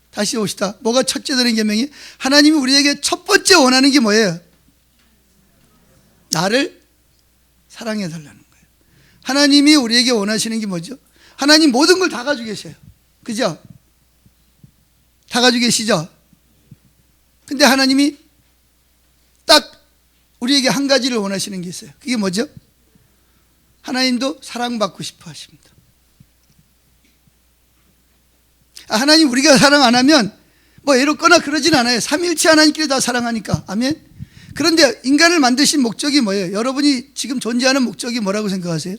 다시 봅시다. 뭐가 첫째 되는 계명이? 하나님이 우리에게 첫 번째 원하는 게 뭐예요? 나를 사랑해 달라는 거예요. 하나님이 우리에게 원하시는 게 뭐죠? 하나님 모든 걸 다 가지고 계셔요. 그죠? 다 가지고 계시죠? 근데 하나님이 딱 우리에게 한 가지를 원하시는 게 있어요. 그게 뭐죠? 하나님도 사랑받고 싶어 하십니다. 하나님 우리가 사랑 안 하면 뭐 애롭거나 그러진 않아요. 삼일체 하나님끼리 다 사랑하니까. 아멘. 그런데 인간을 만드신 목적이 뭐예요? 여러분이 지금 존재하는 목적이 뭐라고 생각하세요?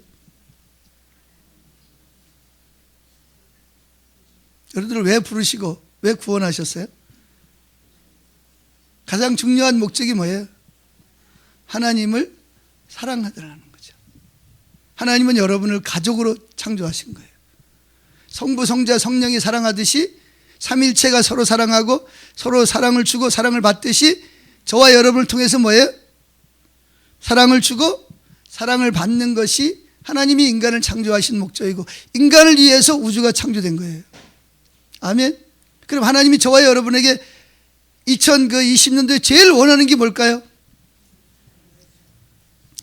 여러분들을 왜 부르시고 왜 구원하셨어요? 가장 중요한 목적이 뭐예요? 하나님을 사랑하더라는 거죠. 하나님은 여러분을 가족으로 창조하신 거예요. 성부, 성자, 성령이 사랑하듯이 삼일체가 서로 사랑하고 서로 사랑을 주고 사랑을 받듯이 저와 여러분을 통해서 뭐예요? 사랑을 주고 사랑을 받는 것이 하나님이 인간을 창조하신 목적이고, 인간을 위해서 우주가 창조된 거예요. 아멘. 그럼 하나님이 저와 여러분에게 2020년도에 제일 원하는 게 뭘까요?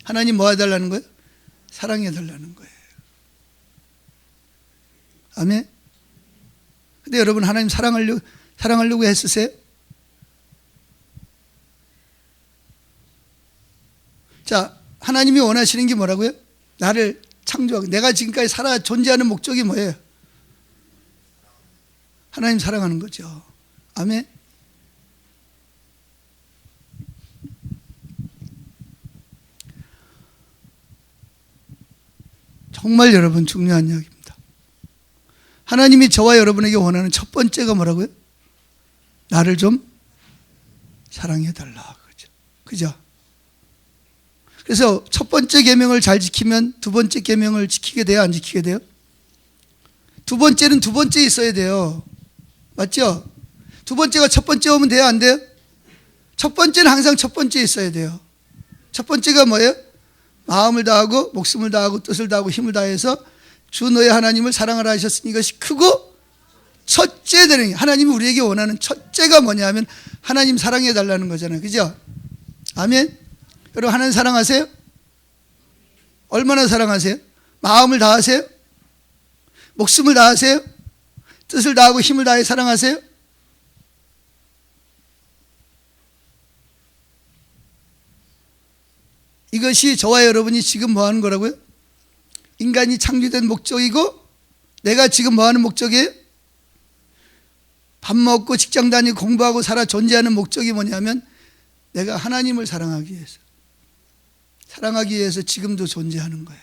하나님 뭐 해달라는 거예요? 사랑해달라는 거예요. 아멘. 근데 여러분 하나님 사랑하려고 애쓰세요? 자, 하나님이 원하시는 게 뭐라고요? 나를 창조하고 내가 지금까지 살아 존재하는 목적이 뭐예요? 하나님 사랑하는 거죠. 아멘. 정말 여러분 중요한 이야기입니다. 하나님이 저와 여러분에게 원하는 첫 번째가 뭐라고요? 나를 좀 사랑해달라. 그죠? 그래서 첫 번째 계명을 잘 지키면 두 번째 계명을 지키게 돼요? 안 지키게 돼요? 두 번째는 두 번째 있어야 돼요. 맞죠? 두 번째가 첫 번째 오면 돼요? 안 돼요? 첫 번째는 항상 첫 번째 있어야 돼요. 첫 번째가 뭐예요? 마음을 다하고 목숨을 다하고 뜻을 다하고 힘을 다해서 주 너의 하나님을 사랑하라 하셨으니 이것이 크고 첫째 되는, 하나님이 우리에게 원하는 첫째가 뭐냐 하면 하나님 사랑해 달라는 거잖아요. 그죠? 아멘. 여러분 하나님 사랑하세요? 얼마나 사랑하세요? 마음을 다하세요? 목숨을 다하세요? 뜻을 다하고 힘을 다해 사랑하세요? 이것이 저와 여러분이 지금 뭐 하는 거라고요? 인간이 창조된 목적이고 내가 지금 뭐 하는 목적이에요? 밥 먹고 직장 다니고 공부하고 살아 존재하는 목적이 뭐냐면 내가 하나님을 사랑하기 위해서, 사랑하기 위해서 지금도 존재하는 거예요.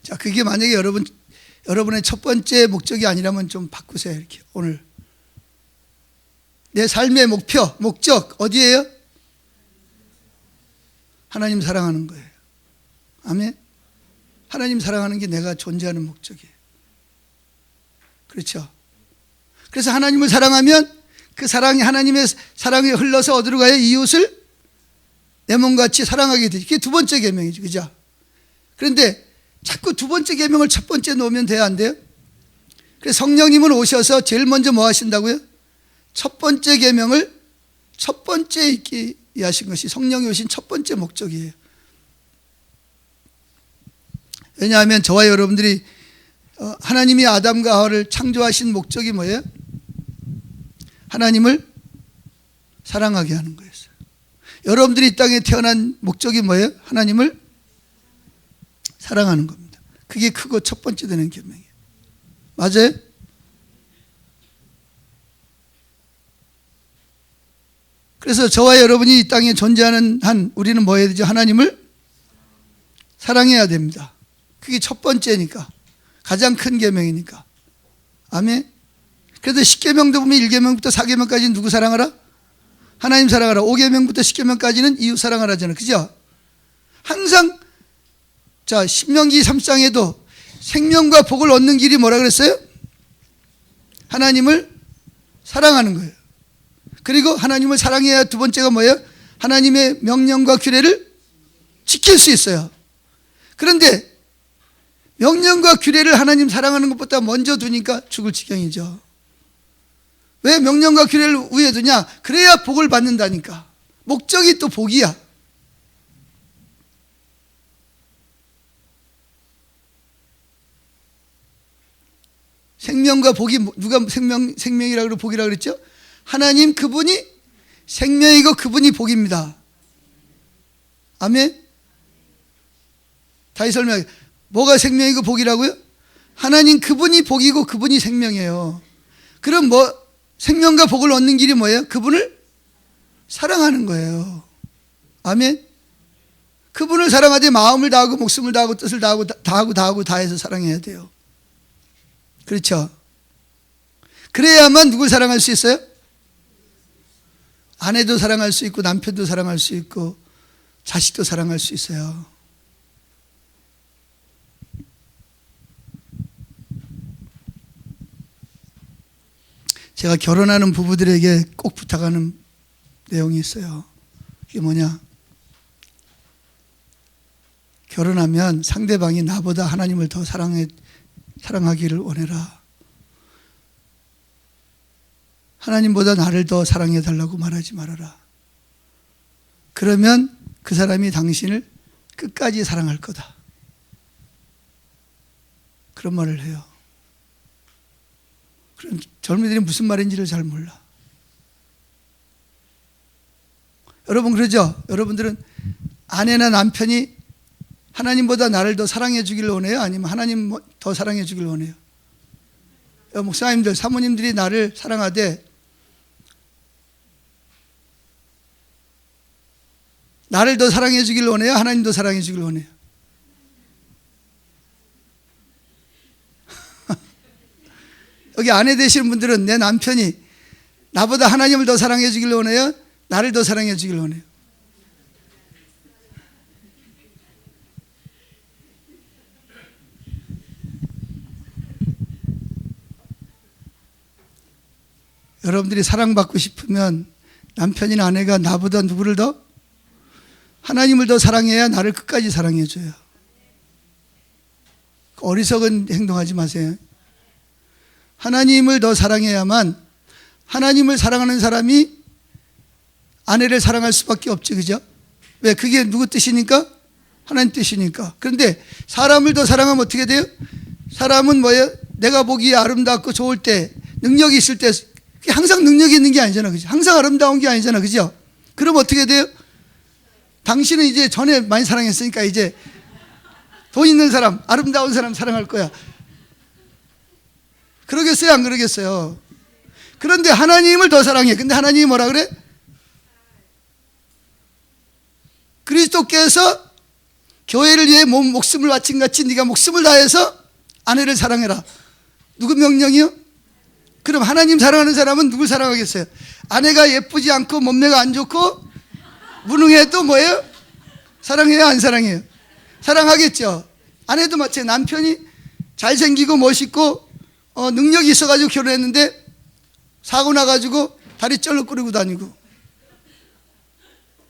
자, 그게 만약에 여러분의 첫 번째 목적이 아니라면 좀 바꾸세요. 이렇게 오늘 내 삶의 목적 어디예요? 하나님 사랑하는 거예요. 아멘. 하나님 사랑하는 게 내가 존재하는 목적이에요. 그렇죠? 그래서 하나님을 사랑하면 그 사랑이, 하나님의 사랑이 흘러서 어디로 가요? 이웃을 내 몸같이 사랑하게 되죠. 그게 두 번째 계명이죠. 그죠? 그런데 자꾸 두 번째 계명을 첫 번째 놓으면 돼야 안 돼요? 그래서 성령님은 오셔서 제일 먼저 뭐 하신다고요? 첫 번째 계명을 첫 번째 있게 하신 것이 성령이 오신 첫 번째 목적이에요. 왜냐하면 저와 여러분들이 하나님이 아담과 하와를 창조하신 목적이 뭐예요? 하나님을 사랑하게 하는 거였어요. 여러분들이 이 땅에 태어난 목적이 뭐예요? 하나님을 사랑하는 겁니다. 그게 크고 첫 번째 되는 계명이에요. 맞아요? 그래서 저와 여러분이 이 땅에 존재하는 한 우리는 뭐 해야 되죠? 하나님을 사랑해야 됩니다. 그게 첫 번째니까, 가장 큰 계명이니까. 아멘. 그래서 10계명도 보면 1계명부터 4계명까지는 누구 사랑하라? 하나님 사랑하라. 5계명부터 10계명까지는 이웃 사랑하라잖아요. 그죠? 항상 자, 신명기 3장에도 생명과 복을 얻는 길이 뭐라 그랬어요? 하나님을 사랑하는 거예요. 그리고 하나님을 사랑해야 두 번째가 뭐예요? 하나님의 명령과 규례를 지킬 수 있어요. 그런데 명령과 규례를 하나님 사랑하는 것보다 먼저 두니까 죽을 지경이죠. 왜 명령과 규례를 위에 두냐? 그래야 복을 받는다니까. 목적이 또 복이야. 생명과 복이, 누가 생명이라고 그러고 복이라고 그랬죠? 하나님 그분이 생명이고 그분이 복입니다. 아멘. 다시 설명해. 뭐가 생명이고 복이라고요? 하나님 그분이 복이고 그분이 생명이에요. 그럼 뭐 생명과 복을 얻는 길이 뭐예요? 그분을 사랑하는 거예요. 아멘. 그분을 사랑하되 마음을 다하고 목숨을 다하고 뜻을 다하고 다해서 사랑해야 돼요. 그렇죠? 그래야만 누굴 사랑할 수 있어요? 아내도 사랑할 수 있고 남편도 사랑할 수 있고 자식도 사랑할 수 있어요. 제가 결혼하는 부부들에게 꼭 부탁하는 내용이 있어요. 이게 뭐냐? 결혼하면 상대방이 나보다 하나님을 더 사랑하기를 원해라. 하나님보다 나를 더 사랑해 달라고 말하지 말아라. 그러면 그 사람이 당신을 끝까지 사랑할 거다. 그런 말을 해요. 그럼 젊은이들이 무슨 말인지를 잘 몰라. 여러분 그러죠? 여러분들은 아내나 남편이 하나님보다 나를 더 사랑해 주기를 원해요? 아니면 하나님 더 사랑해 주기를 원해요? 목사님들, 사모님들이 나를 사랑하되 나를 더 사랑해 주기를 원해요? 하나님 더 사랑해 주기를 원해요? 여기 아내 되시는 분들은 내 남편이 나보다 하나님을 더 사랑해 주기를 원해요? 나를 더 사랑해 주기를 원해요? 여러분들이 사랑받고 싶으면 남편이나 아내가 나보다 누구를 더? 하나님을 더 사랑해야 나를 끝까지 사랑해줘요. 어리석은 행동하지 마세요. 하나님을 더 사랑해야만, 하나님을 사랑하는 사람이 아내를 사랑할 수밖에 없지, 그죠? 왜? 그게 누구 뜻이니까? 하나님 뜻이니까. 그런데 사람을 더 사랑하면 어떻게 돼요? 사람은 뭐예요? 내가 보기에 아름답고 좋을 때, 능력이 있을 때 그게 항상 능력이 있는 게 아니잖아. 그죠? 항상 아름다운 게 아니잖아. 그죠? 그럼 어떻게 돼요? 당신은 이제 전에 많이 사랑했으니까 이제 돈 있는 사람, 아름다운 사람 사랑할 거야. 그러겠어요? 안 그러겠어요? 그런데 하나님을 더 사랑해. 근데 하나님이 뭐라 그래? 그리스도께서 교회를 위해 목숨을 바친 같이 네가 목숨을 다해서 아내를 사랑해라. 누구 명령이요? 그럼 하나님 사랑하는 사람은 누굴 사랑하겠어요? 아내가 예쁘지 않고 몸매가 안 좋고 무능해도 뭐예요? 사랑해요? 안 사랑해요? 사랑하겠죠. 아내도 마찬가지. 남편이 잘생기고 멋있고 능력이 있어가지고 결혼했는데 사고 나가지고 다리 쩔룩거리고 다니고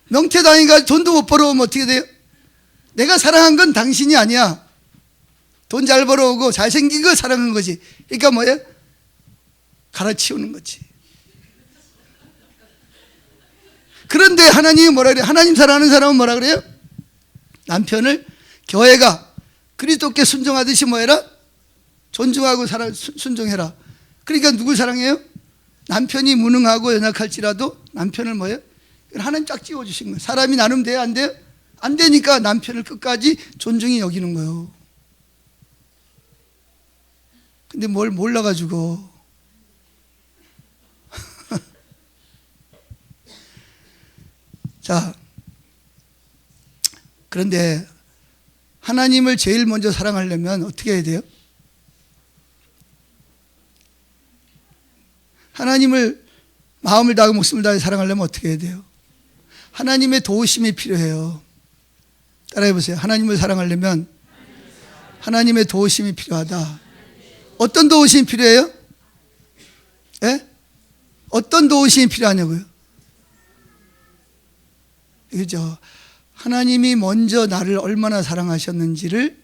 명태당해가지고 돈도 못 벌어오면 어떻게 돼요? 내가 사랑한 건 당신이 아니야. 돈 잘 벌어오고 잘생긴 거 사랑한 거지. 그러니까 뭐예요? 갈아치우는 거지. 그런데 하나님이 뭐라 그래요? 하나님 사랑하는 사람은 뭐라 그래요? 남편을 교회가 그리스도께 순종하듯이 뭐해라? 존중하고 순종해라. 그러니까 누굴 사랑해요? 남편이 무능하고 연약할지라도 남편을 뭐예요? 하나님 쫙 찍어주신 거예요. 사람이 나름 돼요? 안 돼요? 안 되니까 남편을 끝까지 존중히 여기는 거예요. 근데 뭘 몰라가지고 자, 그런데 하나님을 제일 먼저 사랑하려면 어떻게 해야 돼요? 하나님을 마음을 다하고 목숨을 다해 사랑하려면 어떻게 해야 돼요? 하나님의 도우심이 필요해요. 따라해 보세요. 하나님을 사랑하려면 하나님의 도우심이 필요하다. 어떤 도우심이 필요해요? 예? 어떤 도우심이 필요하냐고요? 그죠? 하나님이 먼저 나를 얼마나 사랑하셨는지를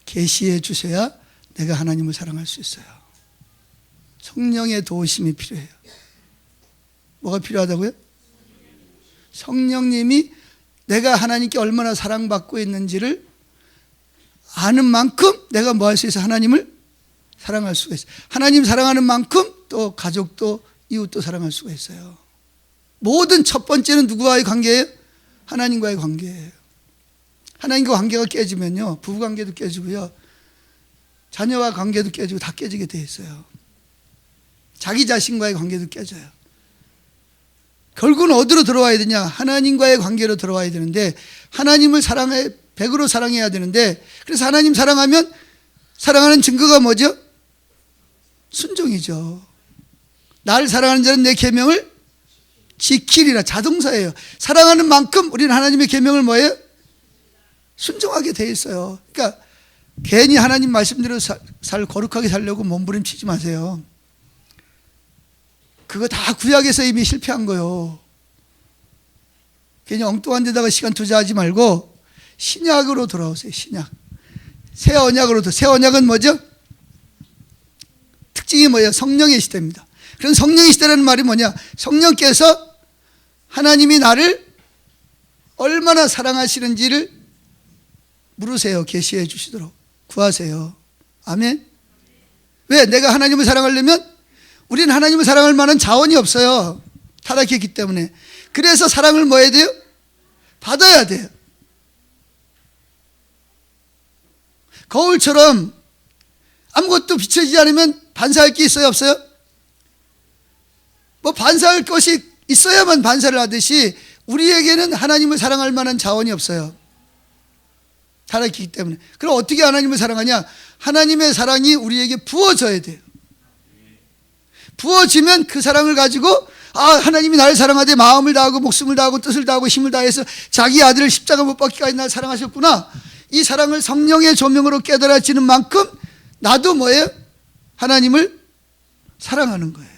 계시해 주셔야 내가 하나님을 사랑할 수 있어요. 성령의 도우심이 필요해요. 뭐가 필요하다고요? 성령님이 내가 하나님께 얼마나 사랑받고 있는지를 아는 만큼 내가 뭐 할 수 있어요? 하나님을 사랑할 수가 있어요. 하나님 사랑하는 만큼 또 가족도 이웃도 사랑할 수가 있어요. 모든 첫 번째는 누구와의 관계예요? 하나님과의 관계예요. 하나님과 관계가 깨지면요, 부부관계도 깨지고요, 자녀와 관계도 깨지고 다 깨지게 돼 있어요. 자기 자신과의 관계도 깨져요. 결국은 어디로 들어와야 되냐? 하나님과의 관계로 들어와야 되는데, 하나님을 사랑해 100으로 사랑해야 되는데, 그래서 하나님 사랑하면 사랑하는 증거가 뭐죠? 순종이죠. 나를 사랑하는 자는 내 계명을 지키리라. 자동사예요. 사랑하는 만큼 우리는 하나님의 계명을 뭐예요? 순종하게 돼 있어요. 그러니까 괜히 하나님 말씀대로 거룩하게 살려고 몸부림치지 마세요. 그거 다 구약에서 이미 실패한 거예요. 괜히 엉뚱한 데다가 시간 투자하지 말고 신약으로 돌아오세요. 신약. 새 언약으로. 새 언약은 뭐죠? 특징이 뭐예요? 성령의 시대입니다. 그럼 성령의 시대라는 말이 뭐냐? 성령께서 하나님이 나를 얼마나 사랑하시는지를 물으세요. 계시해 주시도록 구하세요. 아멘. 왜? 내가 하나님을 사랑하려면 우리는 하나님을 사랑할 만한 자원이 없어요. 타락했기 때문에. 그래서 사랑을 뭐 해야 돼요? 받아야 돼요. 거울처럼 아무것도 비춰지지 않으면 반사할 게 있어요? 없어요? 뭐 반사할 것이 있어야만 반사를 하듯이 우리에게는 하나님을 사랑할 만한 자원이 없어요. 타락했기 때문에. 그럼 어떻게 하나님을 사랑하냐? 하나님의 사랑이 우리에게 부어져야 돼요. 부어지면 그 사랑을 가지고 하나님이 나를 사랑하되 마음을 다하고 목숨을 다하고 뜻을 다하고 힘을 다해서 자기 아들을 십자가 못 박기까지 나를 사랑하셨구나. 이 사랑을 성령의 조명으로 깨달아지는 만큼 나도 뭐예요? 하나님을 사랑하는 거예요.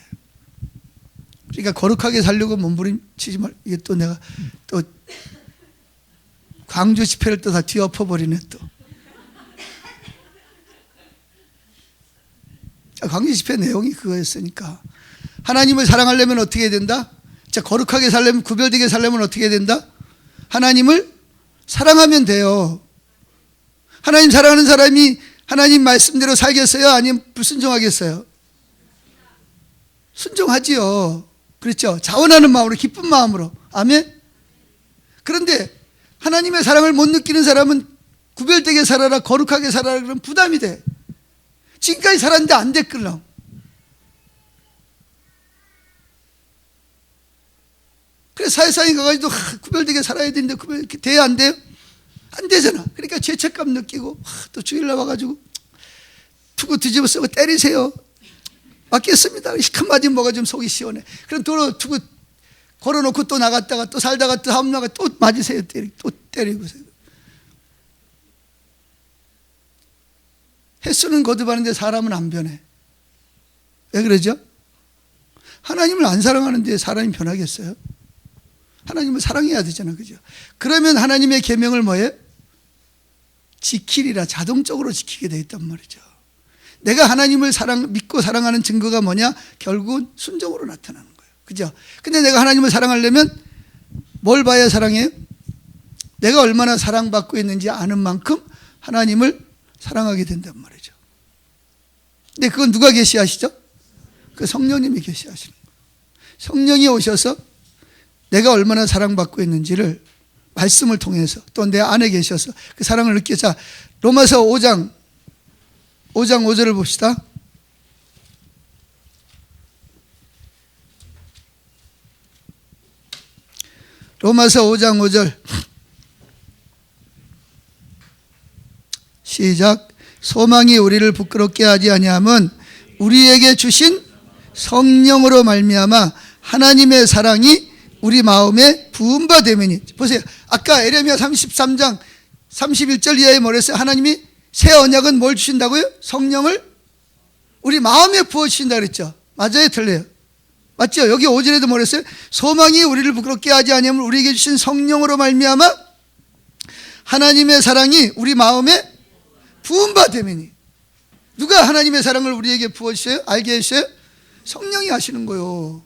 그러니까 거룩하게 살려고 몸부림치지 말. 이게 또 내가 또 광주 집회를 또 다 뒤엎어버리네 또. 광주 집회 내용이 그거였으니까. 하나님을 사랑하려면 어떻게 해야 된다? 자, 거룩하게 살려면, 구별되게 살려면 어떻게 해야 된다? 하나님을 사랑하면 돼요. 하나님 사랑하는 사람이 하나님 말씀대로 살겠어요? 아니면 불순종하겠어요? 순종하지요. 그렇죠? 자원하는 마음으로, 기쁜 마음으로. 아멘. 그런데 하나님의 사랑을 못 느끼는 사람은 구별되게 살아라, 거룩하게 살아라 그러면 부담이 돼. 지금까지 살았는데 안 됐걸랑. 그래서 사회상에 가가지고 구별되게 살아야 되는데 돼야 안 돼요? 안 되잖아. 그러니까 죄책감 느끼고 또 주일날 와가지고 투구 뒤집어 쓰고 때리세요. 맞겠습니다. 한마디 뭐가 좀 속이 시원해. 그럼 또 투구 걸어놓고 또 나갔다가 또 살다가 또 한번 나가 또 맞으세요. 또 때리고. 횟수는 거듭하는데 사람은 안 변해. 왜 그러죠? 하나님을 안 사랑하는데 사람이 변하겠어요? 하나님을 사랑해야 되잖아, 그죠? 그러면 하나님의 계명을 뭐예요? 지키리라, 자동적으로 지키게 돼 있단 말이죠. 내가 하나님을 믿고 사랑하는 증거가 뭐냐? 결국은 순종으로 나타나는 거예요, 그죠? 근데 내가 하나님을 사랑하려면 뭘 봐야 사랑해요? 내가 얼마나 사랑받고 있는지 아는 만큼 하나님을 사랑하게 된단 말이죠. 근데 그건 누가 계시하시죠? 그 성령님이 계시하시는 거예요. 성령이 오셔서 내가 얼마나 사랑받고 있는지를 말씀을 통해서 또 내 안에 계셔서 그 사랑을 느껴. 자, 로마서 5장 5절을 봅시다. 로마서 5장 5절 시작. 소망이 우리를 부끄럽게 하지 아니함은 우리에게 주신 성령으로 말미암아 하나님의 사랑이 우리 마음에 부은 바 되매니. 보세요. 아까 에레미야 33장 31절 이하에 뭐랬어요? 하나님이 새 언약은 뭘 주신다고요? 성령을 우리 마음에 부어주신다 그랬죠. 맞아요? 틀려요? 맞죠? 여기 5절에도 뭐랬어요? 소망이 우리를 부끄럽게 하지 아니하면 우리에게 주신 성령으로 말미암아 하나님의 사랑이 우리 마음에 부은 바 되매니. 누가 하나님의 사랑을 우리에게 부어주셔요? 알게 해주셔요? 성령이 하시는 거예요.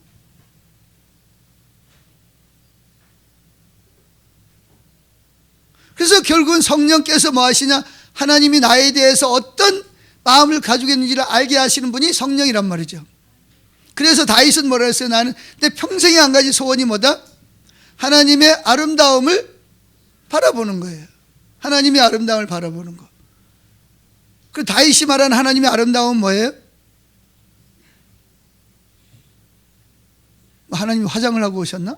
그래서 결국은 성령께서 뭐 하시냐? 하나님이 나에 대해서 어떤 마음을 가지고 있는지를 알게 하시는 분이 성령이란 말이죠. 그래서 다윗은 뭐라 했어요? 나는 내 평생에 한 가지 소원이 뭐다? 하나님의 아름다움을 바라보는 거예요. 하나님의 아름다움을 바라보는 거. 그 다윗이 말하는 하나님의 아름다움은 뭐예요? 하나님이 화장을 하고 오셨나?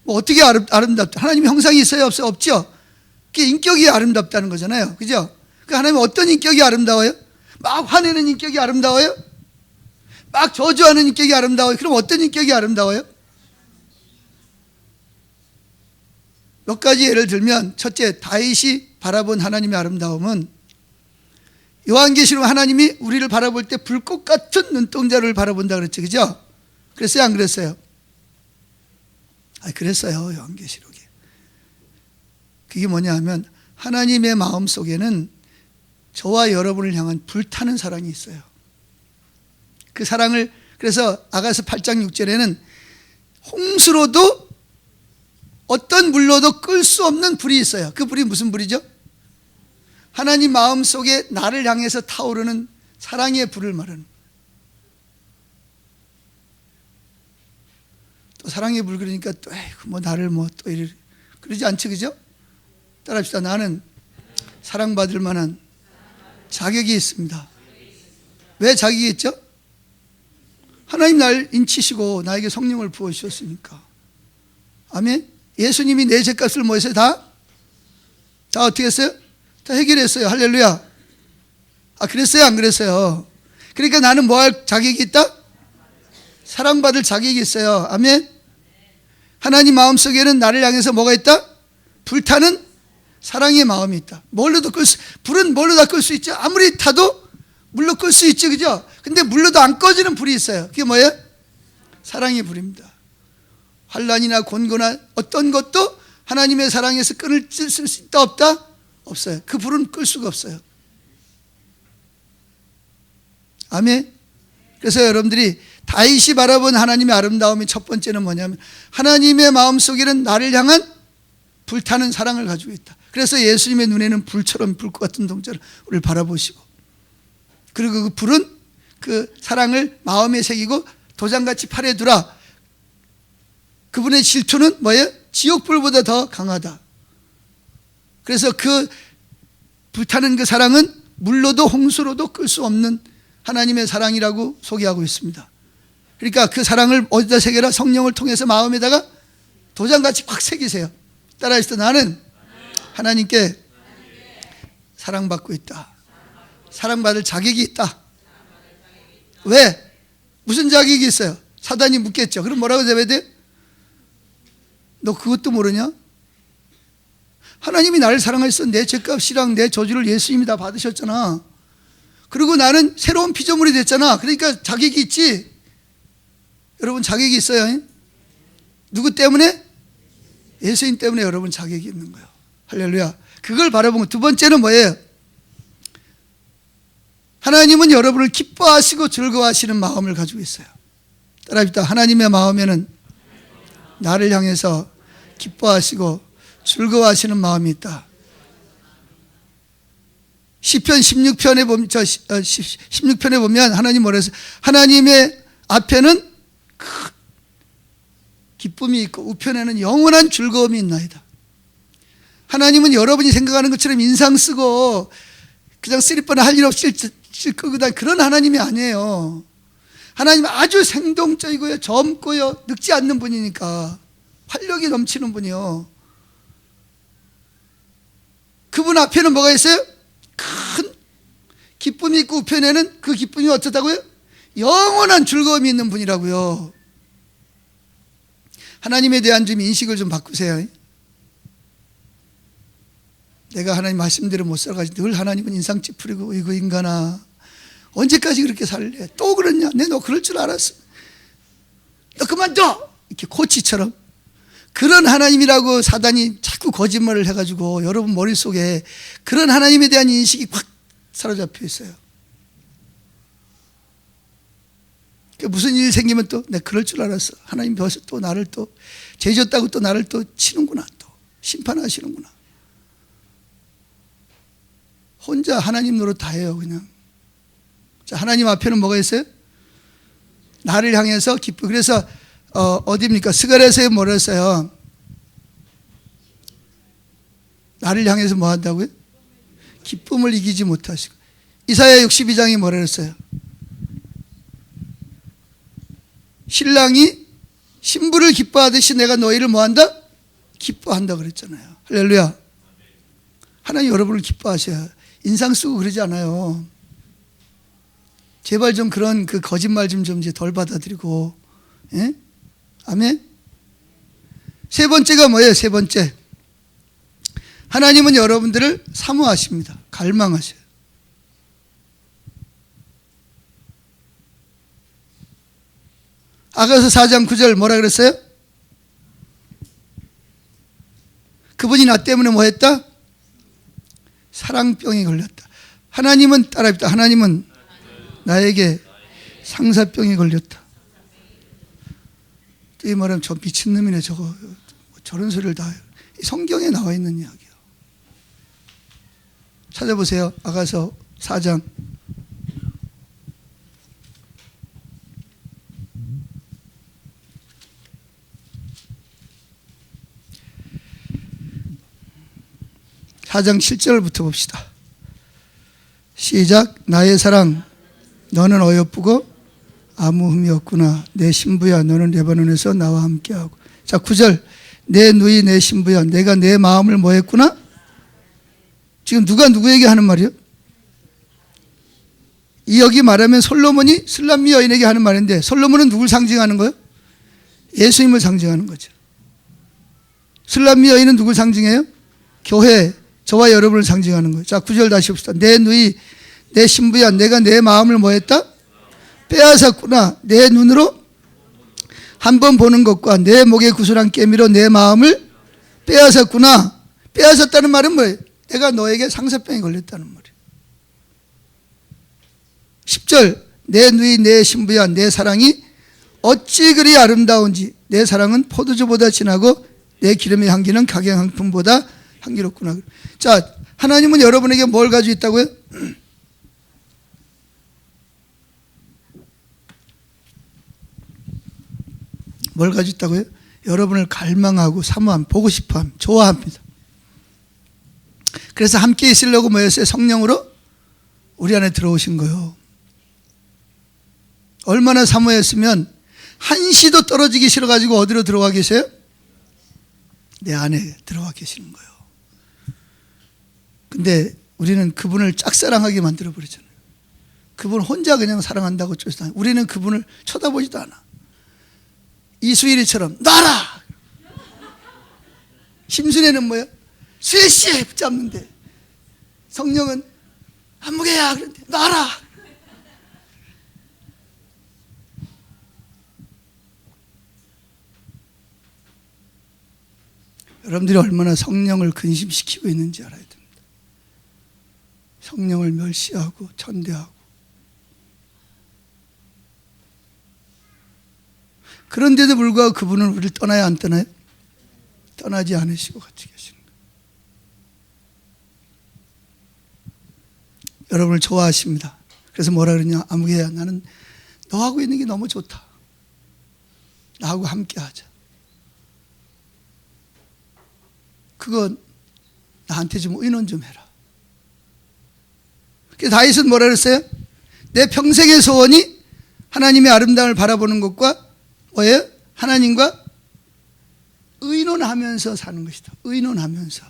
뭐 어떻게 아름답다? 하나님의 형상이 있어요? 없어요? 없죠? 그게 인격이 아름답다는 거잖아요. 그죠? 그 하나님은 어떤 인격이 아름다워요? 막 화내는 인격이 아름다워요? 막 저주하는 인격이 아름다워요? 그럼 어떤 인격이 아름다워요? 몇 가지 예를 들면, 첫째, 다윗이 바라본 하나님의 아름다움은 요한계시록 하나님이 우리를 바라볼 때 불꽃 같은 눈동자를 바라본다 그랬죠. 그죠? 그랬어요? 안 그랬어요? 그랬어요. 요한계시록에. 그게 뭐냐 하면 하나님의 마음 속에는 저와 여러분을 향한 불타는 사랑이 있어요. 그 사랑을, 그래서 아가서 8장 6절에는 홍수로도 어떤 물로도 끌 수 없는 불이 있어요. 그 불이 무슨 불이죠? 하나님 마음 속에 나를 향해서 타오르는 사랑의 불을 말하는 거예요. 또 사랑의 불 그러니까 또 뭐 나를 뭐 또 이래 그러지 않지, 그죠? 따라합시다. 나는 사랑받을 만한 자격이 있습니다. 왜 자격이 있죠? 하나님 날 인치시고 나에게 성령을 부어주셨으니까. 아멘. 예수님이 내 죄값을 뭐 했어요? 다 어떻게 했어요? 다 해결했어요. 할렐루야. 그랬어요? 안 그랬어요? 그러니까 나는 뭐 할 자격이 있다? 사랑받을 자격이 있어요. 아멘. 하나님 마음속에는 나를 향해서 뭐가 있다? 불타는 사랑의 마음이 있다. 불은 뭘로 다 끌 수 있죠? 아무리 타도 물로 끌 수 있죠, 그죠? 근데 물로도 안 꺼지는 불이 있어요. 그게 뭐예요? 사랑의 불입니다. 환난이나 곤고나 어떤 것도 하나님의 사랑에서 끈을 쓸 수 있다 없다? 없어요. 그 불은 끌 수가 없어요. 아멘. 그래서 여러분들이 다윗이 바라본 하나님의 아름다움이 첫 번째는 뭐냐면 하나님의 마음속에는 나를 향한 불타는 사랑을 가지고 있다. 그래서 예수님의 눈에는 불처럼 불 것 같은 동자를 우리를 바라보시고, 그리고 그 불은 그 사랑을 마음에 새기고 도장같이 팔에 두라. 그분의 질투는 뭐예요? 지옥불보다 더 강하다. 그래서 그 불타는 그 사랑은 물로도 홍수로도 끌 수 없는 하나님의 사랑이라고 소개하고 있습니다. 그러니까 그 사랑을 어디다 새겨라? 성령을 통해서 마음에다가 도장같이 확 새기세요. 따라하시죠. 나는 하나님께 사랑받고 있다. 사랑받을 자격이 있다. 왜? 무슨 자격이 있어요? 사단이 묻겠죠. 그럼 뭐라고 대답해야 돼? 너 그것도 모르냐? 하나님이 나를 사랑하셔서 내 죄값이랑 내 저주를 예수님이 다 받으셨잖아. 그리고 나는 새로운 피조물이 됐잖아. 그러니까 자격이 있지. 여러분 자격이 있어요. 누구 때문에? 예수님 때문에 여러분 자격이 있는 거예요. 할렐루야. 그걸 바라보면 두 번째는 뭐예요? 하나님은 여러분을 기뻐하시고 즐거워하시는 마음을 가지고 있어요. 따라합시다. 하나님의 마음에는 나를 향해서 기뻐하시고 즐거워하시는 마음이 있다. 시편 16편에 보면 16편에 보면 하나님 뭐라 했어요? 하나님의 앞에는 큰 기쁨이 있고 우편에는 영원한 즐거움이 있나이다. 하나님은 여러분이 생각하는 것처럼 인상 쓰고 그냥 쓰리뻔 할 일 없이 끄고 그런 하나님이 아니에요. 하나님은 아주 생동적이고요, 젊고요, 늙지 않는 분이니까 활력이 넘치는 분이요. 그분 앞에는 뭐가 있어요? 큰 기쁨이 있고 우편에는 그 기쁨이 어떻다고요? 영원한 즐거움이 있는 분이라고요. 하나님에 대한 좀 인식을 좀 바꾸세요. 내가 하나님 말씀대로 못 살아가지고 늘 하나님은 인상 찌푸리고 이거 인간아 언제까지 그렇게 살래? 또 그러냐? 내 너 그럴 줄 알았어. 너 그만둬! 이렇게 코치처럼 그런 하나님이라고 사단이 자꾸 거짓말을 해가지고 여러분 머릿속에 그런 하나님에 대한 인식이 확 사로잡혀 있어요. 무슨 일 생기면 또 내가 그럴 줄 알았어. 하나님 벌써 또 나를 또 죄졌다고 또 나를 또 치는구나. 또 심판하시는구나. 혼자 하나님 노릇 다 해요. 그냥. 자, 하나님 앞에는 뭐가 있어요? 나를 향해서 기쁘. 그래서 어디입니까? 스가랴서에 뭐라 했어요? 나를 향해서 뭐 한다고요? 기쁨을 이기지 못하시고. 이사야 62장이 뭐라 했어요? 신랑이 신부를 기뻐하듯이 내가 너희를 뭐 한다? 기뻐한다 그랬잖아요. 할렐루야. 하나님 여러분을 기뻐하셔야 인상 쓰고 그러지 않아요. 제발 좀 그런 그 거짓말 좀 이제 덜 받아들이고. 예? 아멘. 세 번째가 뭐예요? 세 번째. 하나님은 여러분들을 사모하십니다. 갈망하셔요. 아가서 4장 9절 뭐라 그랬어요? 그분이 나 때문에 뭐 했다? 사랑병이 걸렸다. 하나님은 따라합니다. 하나님은 나에게 상사병이 걸렸다. 이 말하면 저 미친놈이네 저거 저런 소리를 다 해요. 성경에 나와 있는 이야기예요. 찾아보세요. 아가서 4장. (4장) 7절부터 봅시다. 시작. 나의 사랑 너는 어여쁘고 아무 흠이 없구나. 내 신부야 너는 레바논에서 나와 함께하고. 자 9절. 내 누이 내 신부야 내가 내 마음을 뭐 했구나. 지금 누가 누구에게 하는 말이요? 이 여기 말하면 솔로몬이 슬람미 여인에게 하는 말인데 솔로몬은 누굴 상징하는 거예요? 예수님을 상징하는 거죠. 슬람미 여인은 누굴 상징해요? 교회, 저와 여러분을 상징하는 거예요. 자 9절 다시 봅시다. 내 누이 내 신부야 내가 내 마음을 뭐 했다? 빼앗았구나. 내 눈으로 한 번 보는 것과 내 목에 구슬한 깨미로 내 마음을 빼앗았구나. 빼앗았다는 말은 뭐예요? 내가 너에게 상사병이 걸렸다는 말이에요. 10절. 내 누이 내 신부야 내 사랑이 어찌 그리 아름다운지 내 사랑은 포도주보다 진하고 내 기름의 향기는 각양한품보다 향기롭구나. 자, 하나님은 여러분에게 뭘 가지고 있다고요? 뭘 가지고 있다고요? 여러분을 갈망하고 사모함, 보고 싶어함, 좋아합니다. 그래서 함께 있으려고 뭐였어요? 성령으로 우리 안에 들어오신 거예요. 얼마나 사모했으면 한시도 떨어지기 싫어가지고 어디로 들어와 계세요? 내 안에 들어와 계시는 거예요. 근데 우리는 그분을 짝사랑하게 만들어버리잖아요. 그분 혼자 그냥 사랑한다고 쫓아다녀. 우리는 그분을 쳐다보지도 않아. 이수일이처럼 놔라! 심순애는 뭐야? 수혜씨! 붙잡는데 성령은 안무개야! 그런데 놔라! 여러분들이 얼마나 성령을 근심시키고 있는지 알아야 됩니다. 성령을 멸시하고 천대하고. 그런데도 불구하고 그분은 우리를 떠나야 안 떠나요? 떠나지 않으시고 같이 계시는 거예요. 여러분을 좋아하십니다. 그래서 뭐라 그러냐? 아무개야, 나는 너하고 있는 게 너무 좋다. 나하고 함께 하자. 그거 나한테 좀 의논 좀 해라. 그래서 다윗은 뭐라 그랬어요? 내 평생의 소원이 하나님의 아름다움을 바라보는 것과 뭐예요? 하나님과 의논하면서 사는 것이다. 의논하면서.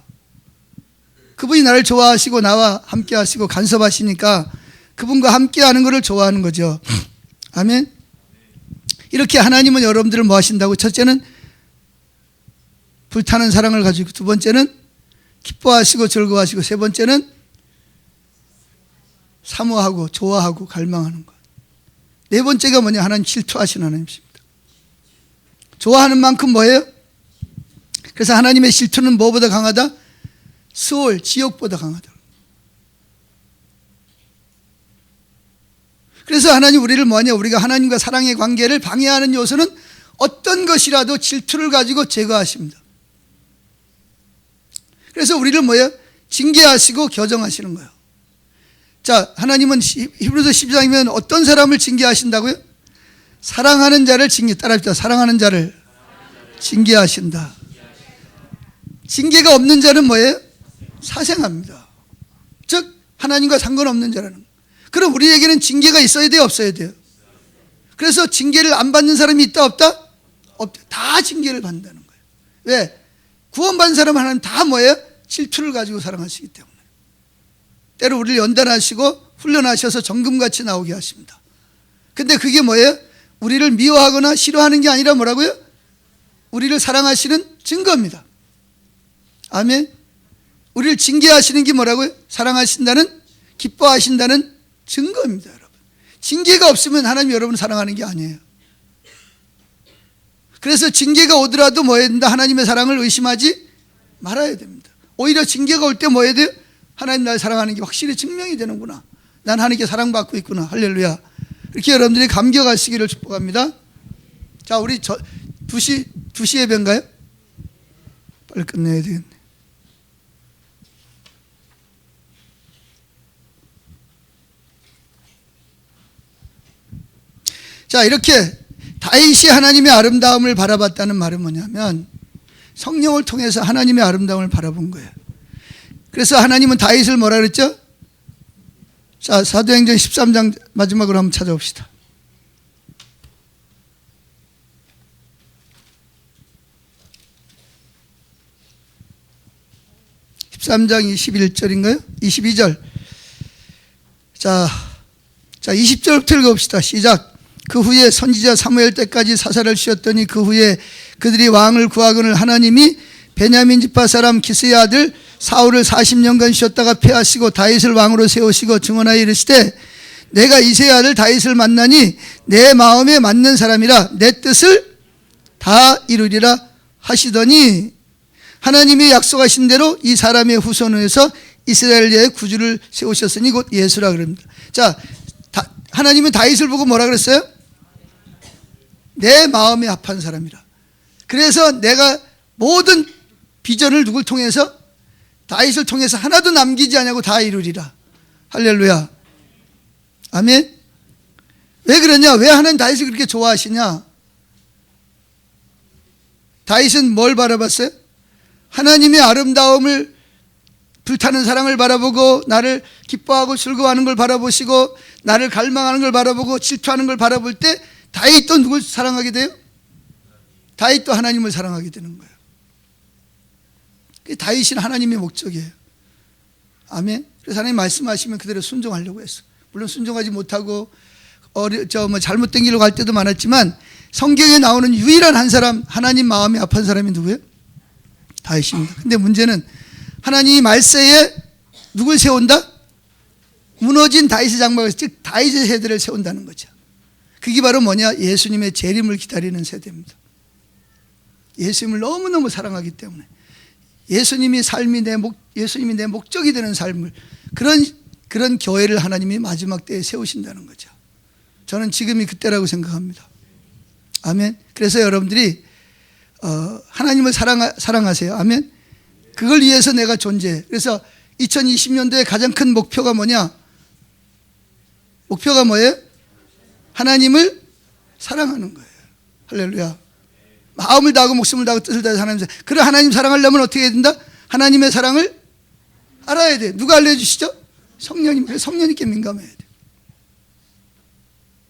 그분이 나를 좋아하시고 나와 함께 하시고 간섭하시니까 그분과 함께 하는 것을 좋아하는 거죠. 아멘. 이렇게 하나님은 여러분들을 뭐 하신다고? 첫째는 불타는 사랑을 가지고, 두 번째는 기뻐하시고 즐거워하시고, 세 번째는 사모하고 좋아하고 갈망하는 것. 네 번째가 뭐냐? 하나님 질투하시는 하나님이십니다. 좋아하는 만큼 뭐예요? 그래서 하나님의 질투는 뭐보다 강하다? 수월, 지옥보다 강하다. 그래서 하나님 우리를 뭐냐? 우리가 하나님과 사랑의 관계를 방해하는 요소는 어떤 것이라도 질투를 가지고 제거하십니다. 그래서 우리를 뭐예요? 징계하시고 교정하시는 거예요. 자, 하나님은 히브리서 12장이면 어떤 사람을 징계하신다고요? 사랑하는 자를 따라합시다. 사랑하는 자를 징계하신다. 징계가 없는 자는 뭐예요? 사생합니다. 즉 하나님과 상관없는 자라는 거예요. 그럼 우리에게는 징계가 있어야 돼요? 없어야 돼요? 그래서 징계를 안 받는 사람이 있다 없다? 없다. 다 징계를 받는다는 거예요. 왜? 구원받은 사람 하나는 다 뭐예요? 질투를 가지고 사랑하시기 때문에. 때로 우리를 연단하시고 훈련하셔서 정금같이 나오게 하십니다. 근데 그게 뭐예요? 우리를 미워하거나 싫어하는 게 아니라 뭐라고요? 우리를 사랑하시는 증거입니다. 아멘. 우리를 징계하시는 게 뭐라고요? 사랑하신다는, 기뻐하신다는 증거입니다, 여러분. 징계가 없으면 하나님 여러분을 사랑하는 게 아니에요. 그래서 징계가 오더라도 뭐 해야 된다? 하나님의 사랑을 의심하지 말아야 됩니다. 오히려 징계가 올 때 뭐 해야 돼요? 하나님 날 사랑하는 게 확실히 증명이 되는구나. 난 하나님께 사랑받고 있구나. 할렐루야. 이렇게 여러분들이 감격하시기를 축복합니다. 자, 우리 2시 예배인가요? 빨리 끝내야 되겠네. 자, 이렇게 다윗이 하나님의 아름다움을 바라봤다는 말은 뭐냐면 성령을 통해서 하나님의 아름다움을 바라본 거예요. 그래서 하나님은 다윗을 뭐라 그랬죠? 자, 사도행전 13장 마지막으로 한번 찾아봅시다. (13장) 21절인가요? 22절. 자 20절부터 읽어봅시다. 시작. 그 후에 선지자 사무엘 때까지 사사를 쉬었더니 그 후에 그들이 왕을 구하거늘 하나님이 베냐민 지파 사람 기스의 아들 사울을 40년간 쉬었다가 패하시고 다윗을 왕으로 세우시고 증언하여 이르시되 내가 이새의 아들 다윗을 만나니 내 마음에 맞는 사람이라 내 뜻을 다 이루리라 하시더니 하나님이 약속하신 대로 이 사람의 후손에서 이스라엘의 구주를 세우셨으니 곧 예수라 그럽니다. 자, 하나님은 다윗을 보고 뭐라 그랬어요? 내 마음에 합한 사람이라. 그래서 내가 모든 비전을 누굴 통해서? 다윗을 통해서 하나도 남기지 않냐고 다 이루리라. 할렐루야. 아멘. 왜 그러냐? 왜 하나님 다윗을 그렇게 좋아하시냐? 다윗은 뭘 바라봤어요? 하나님의 아름다움을, 불타는 사랑을 바라보고 나를 기뻐하고 즐거워하는 걸 바라보시고 나를 갈망하는 걸 바라보고 질투하는 걸 바라볼 때 다윗도 누굴 사랑하게 돼요? 다윗도 하나님을 사랑하게 되는 거예요. 다윗은 하나님의 목적이에요. 아멘. 그래서 하나님 말씀하시면 그대로 순종하려고 했어. 물론 순종하지 못하고 잘못된 길로 갈 때도 많았지만 성경에 나오는 유일한 한 사람, 하나님 마음이 아픈 사람이 누구예요? 다윗입니다. 근데 문제는 하나님이 말세에 누굴 세운다? 무너진 다윗의 장막을, 즉 다윗의 세대를 세운다는 거죠. 그게 바로 뭐냐? 예수님의 재림을 기다리는 세대입니다. 예수님을 너무너무 사랑하기 때문에 예수님이 내 목적이 되는 삶을, 그런 교회를 하나님이 마지막 때에 세우신다는 거죠. 저는 지금이 그때라고 생각합니다. 아멘. 그래서 여러분들이 하나님을 사랑하세요. 아멘. 그걸 위해서 내가 존재해. 그래서 2020년도에 가장 큰 목표가 뭐냐? 목표가 뭐예요? 하나님을 사랑하는 거예요. 할렐루야. 마음을 다하고 목숨을 다하고 뜻을 다해서 하나님 사랑. 그래, 하나님 사랑하려면 어떻게 해야 된다? 하나님의 사랑을 알아야 돼. 누가 알려주시죠? 성령님. 그래서 성령님께 민감해야 돼.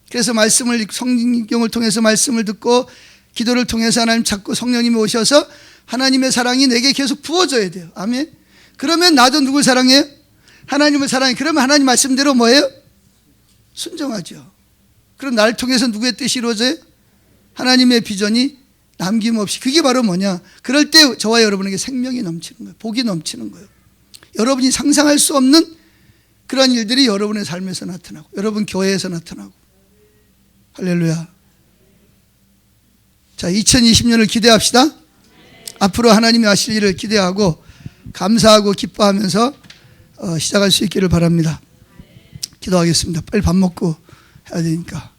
그래서 성경을 통해서 말씀을 듣고 기도를 통해서 하나님 찾고 성령님이 오셔서 하나님의 사랑이 내게 계속 부어져야 돼요. 아멘. 그러면 나도 누굴 사랑해요? 하나님을 사랑해. 그러면 하나님 말씀대로 뭐예요? 순종하죠. 그럼 나를 통해서 누구의 뜻이 이루어져요? 하나님의 비전이 남김없이. 그게 바로 뭐냐? 그럴 때 저와 여러분에게 생명이 넘치는 거예요. 복이 넘치는 거예요. 여러분이 상상할 수 없는 그런 일들이 여러분의 삶에서 나타나고 여러분 교회에서 나타나고. 할렐루야. 자, 2020년을 기대합시다. 앞으로 하나님이 하실 일을 기대하고 감사하고 기뻐하면서 시작할 수 있기를 바랍니다. 기도하겠습니다. 빨리 밥 먹고 해야 되니까.